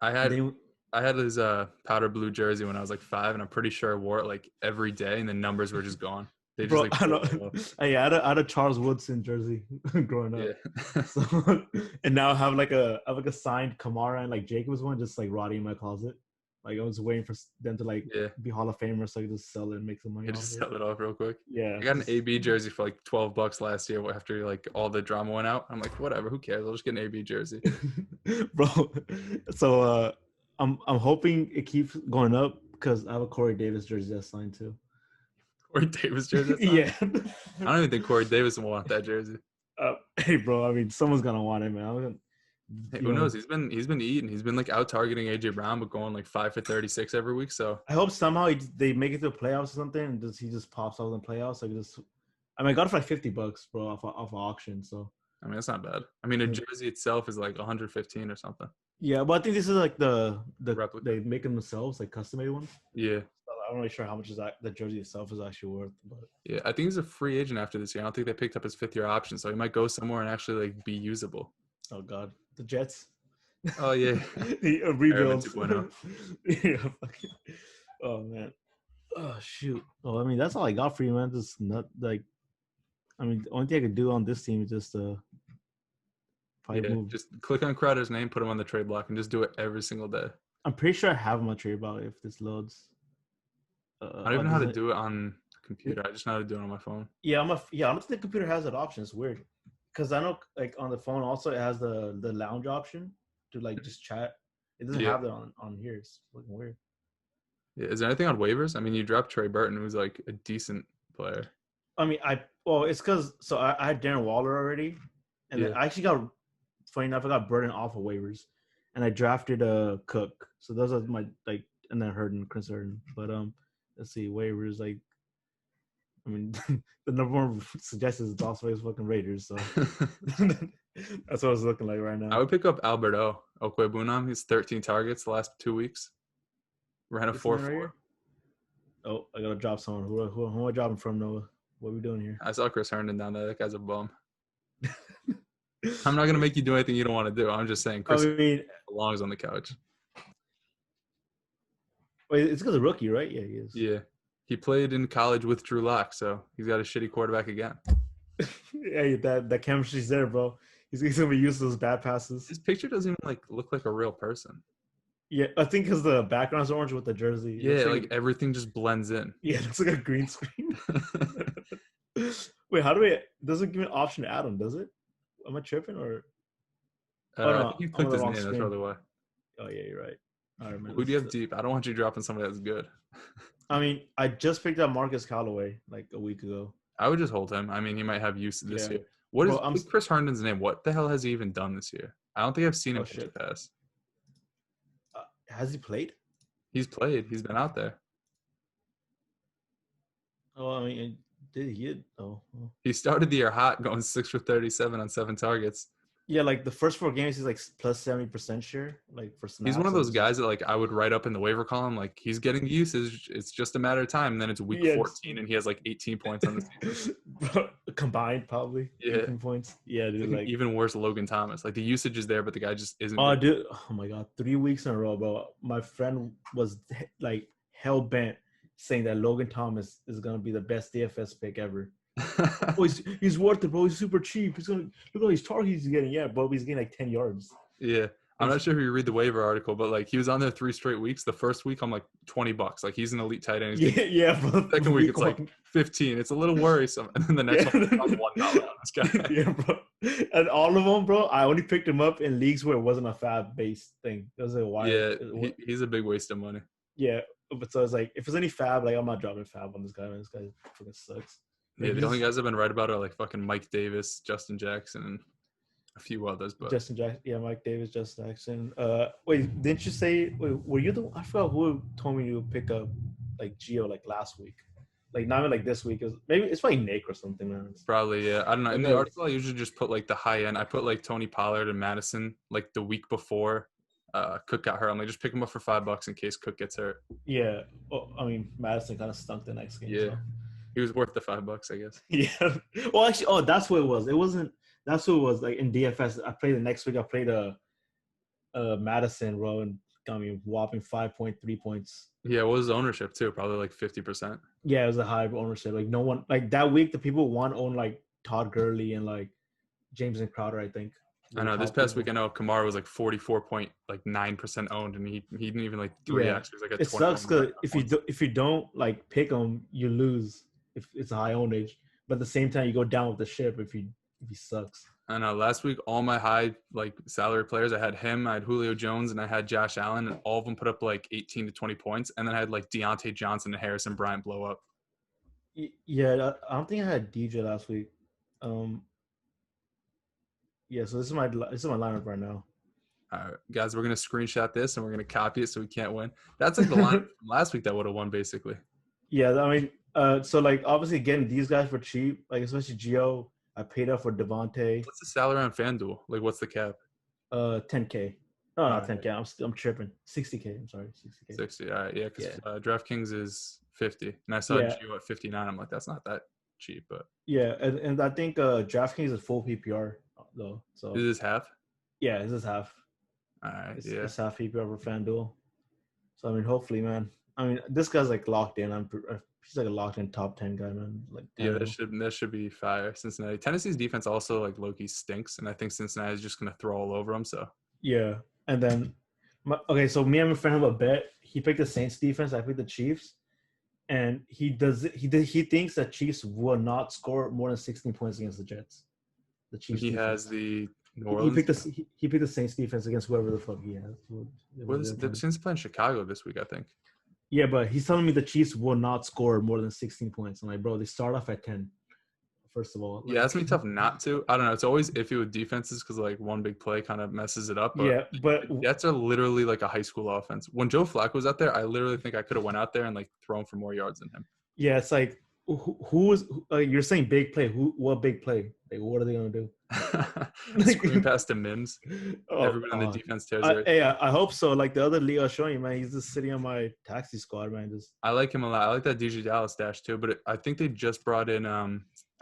I had his powder blue jersey when I was like 5, and I'm pretty sure I wore it like every day, and the numbers were just gone. They just Bro, I know. I had a Charles Woodson jersey growing up. Yeah. So, and now I have like a signed Kamara and like Jacobs one just like rotting in my closet. Like I was waiting for them to be Hall of Famers so I could just sell it and make some money. You just sell it off real quick. Yeah. I got an AB jersey for like $12 last year after like all the drama went out. I'm like, whatever, who cares? I'll just get an AB jersey. Bro. So I'm hoping it keeps going up because I have a Corey Davis jersey that's signed too. Corey Davis jersey? Yeah. I don't even think Corey Davis will want that jersey. Hey, bro. I mean, someone's gonna want it, man. Hey, who knows? He's been eating. He's been like out targeting AJ Brown, but going like 5 for 36 every week. So I hope somehow they make it to the playoffs or something, and he just pops out in the playoffs. I got it for like $50, bro, off auction. So I mean, that's not bad. I mean, a jersey itself is like 115 or something. Yeah, but I think this is like the replica. They make them themselves, like custom made ones. Yeah. So I'm not really sure how much the jersey itself is actually worth. But yeah, I think he's a free agent after this year. I don't think they picked up his 5th-year option, so he might go somewhere and actually like be usable. Oh God, the Jets. Oh yeah, rebuild. Yeah, fucking. Oh man. Oh shoot. Oh, I mean that's all I got for you, man. Just not like. I mean, the only thing I could do on this team is just move. Just click on Crowder's name, put him on the trade block, and just do it every single day. I'm pretty sure I have him on trade block if this loads. I don't even know how to do it on computer. I just know how to do it on my phone. Yeah, I don't think the computer has that option. It's weird. Because I know, like, on the phone also, it has the lounge option to, like, just chat. It doesn't have that on here. It's looking weird. Yeah, is there anything on waivers? I mean, you dropped Trey Burton, who's, like, a decent player. I mean, it's because – so I had Darren Waller already. And then I actually got – funny enough, I got Burton off of waivers. And I drafted Cook. So those are my – like – and then Chris Herndon. But let's see, waivers, like – I mean, the number one suggestion is Las Vegas fucking Raiders, so that's what it's looking like right now. I would pick up Alberto Okwebunam. He's 13 targets the last 2 weeks. Ran a 4.4. Right, oh, I gotta drop someone. Who am I dropping from, Noah? What are we doing here? I saw Chris Herndon down there. That guy's a bum. I'm not gonna make you do anything you don't want to do. I'm just saying Chris belongs on the couch. Wait, it's because of rookie, right? Yeah, he is. Yeah. He played in college with Drew Lock, so he's got a shitty quarterback again. Hey, that chemistry's there, bro. He's gonna be used to those bad passes. His picture doesn't even look like a real person. Yeah, I think because the background's orange with the jersey. Yeah, like everything just blends in. Yeah, it looks like a green screen. Wait, doesn't give me an option to add him, does it? Am I tripping or? I think you clicked his name. That's probably why. Oh yeah, you're right. All right, man. Who do you have deep? I don't want you dropping somebody that's good. I mean, I just picked up Marcus Callaway like a week ago. I would just hold him. I mean, he might have use this year. What's Chris Herndon's name? What the hell has he even done this year? I don't think I've seen him pass. Has he played? He's played. He's been out there. Oh, I mean, did he hit? Oh. He started the year hot, going 6 for 37 on 7 targets. Yeah, like the first 4 games, he's like plus 70% share, like for snaps. He's one of those guys that like I would write up in the waiver column, like he's getting usage. It's just a matter of time. And then it's week 14, and he has like 18 points on the season. Combined, probably. Yeah. 18 points. Yeah, dude. Like even worse, Logan Thomas. Like the usage is there, but the guy just isn't. Oh, dude. Oh my God, 3 weeks in a row, bro. My friend was like hell bent saying that Logan Thomas is gonna be the best DFS pick ever. Oh, he's worth it, bro. He's super cheap. He's gonna look at all these targets he's getting. Yeah, bro, he's getting like 10 yards. Yeah. I'm not sure if you read the waiver article, but like he was on there 3 straight weeks. The first week I'm like $20. Like he's an elite tight end. Yeah, bro. The second week it's like 15. It's a little worrisome. And then the next one it's $1 on this guy. Yeah, bro. And all of them, bro, I only picked him up in leagues where it wasn't a fab based thing. It was a wide. Yeah, he's a big waste of money. Yeah. But so it's like if it's any fab, like I'm not dropping fab on this guy, man. This guy fucking sucks. Yeah, the only guys I've been right about are like fucking Mike Davis, Justin Jackson, and a few others. But Justin Jackson, yeah, Mike Davis, Justin Jackson. Wait, didn't you say? Wait, were you the? I forgot who told me you pick up like Gio like last week, like not even like this week. Maybe it's probably Nick or something, man. Probably, yeah. I don't know. In the article, I usually just put like the high end. I put like Tony Pollard and Madison like the week before Cook got hurt. I'm like, just pick him up for $5 in case Cook gets hurt. Yeah. Well, I mean, Madison kind of stunk the next game. Yeah. So. He was worth the $5, I guess. Yeah. Well, actually, that's what it was. It wasn't. That's what it was like in DFS. I played the next week. I played Madison, bro, and got me whopping 5.3 points. Yeah, what was his ownership too? Probably like 50%. Yeah, it was a high ownership. Like no one like that week. The people owned like Todd Gurley and like James and Crowder. I think. I know this past week. I know Kamara was like 44.9% owned, and he didn't even like 3x. He was like a it sucks because if you don't like pick him, you lose if it's a high ownage. But at the same time, you go down with the ship if he sucks. I know. Last week, all my high like salary players, I had him, I had Julio Jones, and I had Josh Allen, and all of them put up like 18 to 20 points. And then I had like Deontay Johnson and Harrison Bryant blow up. Yeah, I don't think I had DJ last week. Yeah, so this is my lineup right now. All right, guys, we're gonna screenshot this and we're gonna copy it so we can't win. That's like the lineup from last week that would have won, basically. Yeah, I mean, so like obviously getting these guys for cheap, like especially Gio. I paid up for Devontae. What's the salary on FanDuel? Like, what's the cap? 10K. No, not 10K. I'm tripping. 60K. I'm sorry, 60K. 60. All right, yeah, because DraftKings is 50, and I saw Gio at 59. I'm like, that's not that cheap, but yeah, and I think DraftKings is full PPR though. So is this half? Yeah, this is half. All right, it's half PPR for FanDuel. So I mean, hopefully, man. I mean, this guy's like locked in. He's like a locked in top 10 guy, man. Like yeah, that should be fire. Cincinnati, Tennessee's defense also like low-key stinks, and I think Cincinnati is just gonna throw all over them. So yeah, and then so me and my friend have a bet. He picked the Saints defense. I picked the Chiefs, and he thinks that Chiefs will not score more than 16 points against the Jets. The Chiefs. He defense. has the New Orleans. He picked the Saints defense against whoever the fuck he has. The Saints playing Chicago this week, I think. Yeah, but he's telling me the Chiefs will not score more than 16 points. I'm like, bro, they start off at 10. First of all, yeah, it's gonna be tough not to. I don't know. It's always iffy with defenses because like one big play kind of messes it up. But yeah, but the Jets are literally like a high school offense. When Joe Flacco was out there, I literally think I could have went out there and like thrown for more yards than him. Yeah, it's like who is you're saying big play? What big play? Like, what are they gonna do? Screen pass to Mims. Everyone on the defense tears it. Hey, I hope so. Like the other league I was showing you, man, he's just sitting on my taxi squad, man. I like him a lot. I like that DJ Dallas dash too. But I think they just brought in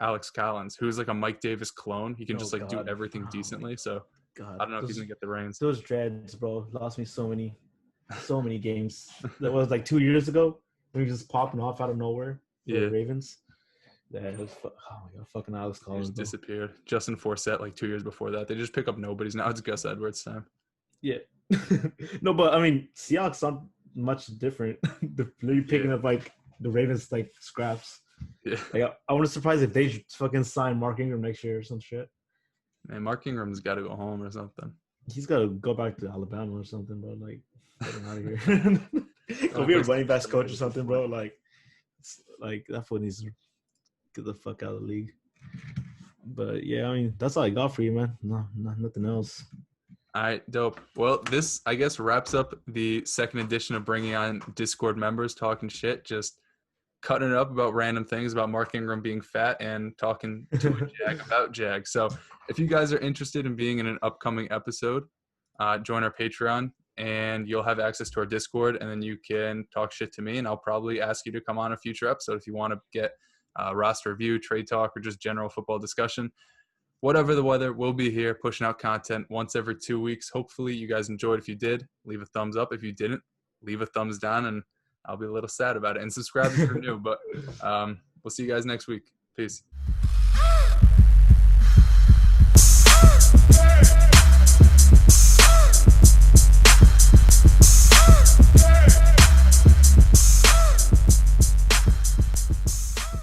Alex Collins, who's like a Mike Davis clone. He can just like do everything decently. So I don't know if he's gonna get the reins. Those dreads, bro, lost me so many games. That was like 2 years ago. He was just popping off out of nowhere. Yeah, Ravens. Yeah, it was, oh my god, fucking Alex Collins just disappeared. Justin Forsett like 2 years before that. They just pick up nobodies. Now it's Gus Edwards' time. Yeah. No, but I mean, Seahawks aren't much different. They're picking up like the Ravens like scraps. Yeah. Like, I wouldn't surprised if they fucking sign Mark Ingram next year or some shit. Man, Mark Ingram's got to go home or something. He's got to go back to Alabama or something, bro. Like, get him out of here. Go be a running backs coach or something, bro. Like that fool needs to get the fuck out of the league. But yeah, I mean, that's all I got for you, man. No, nothing else. All right, dope. Well, this, I guess, wraps up the second edition of bringing on Discord members talking shit, just cutting it up about random things about Mark Ingram being fat and talking to a Jag about Jag. So if you guys are interested in being in an upcoming episode, join our Patreon and you'll have access to our Discord, and then you can talk shit to me, and I'll probably ask you to come on a future episode if you want to get roster review, trade talk, or just general football discussion. Whatever the weather, we'll be here pushing out content once every 2 weeks. Hopefully you guys enjoyed. If you did, leave a thumbs up. If you didn't, leave a thumbs down, and I'll be a little sad about it. And subscribe if you're new. But we'll see you guys next week. Peace.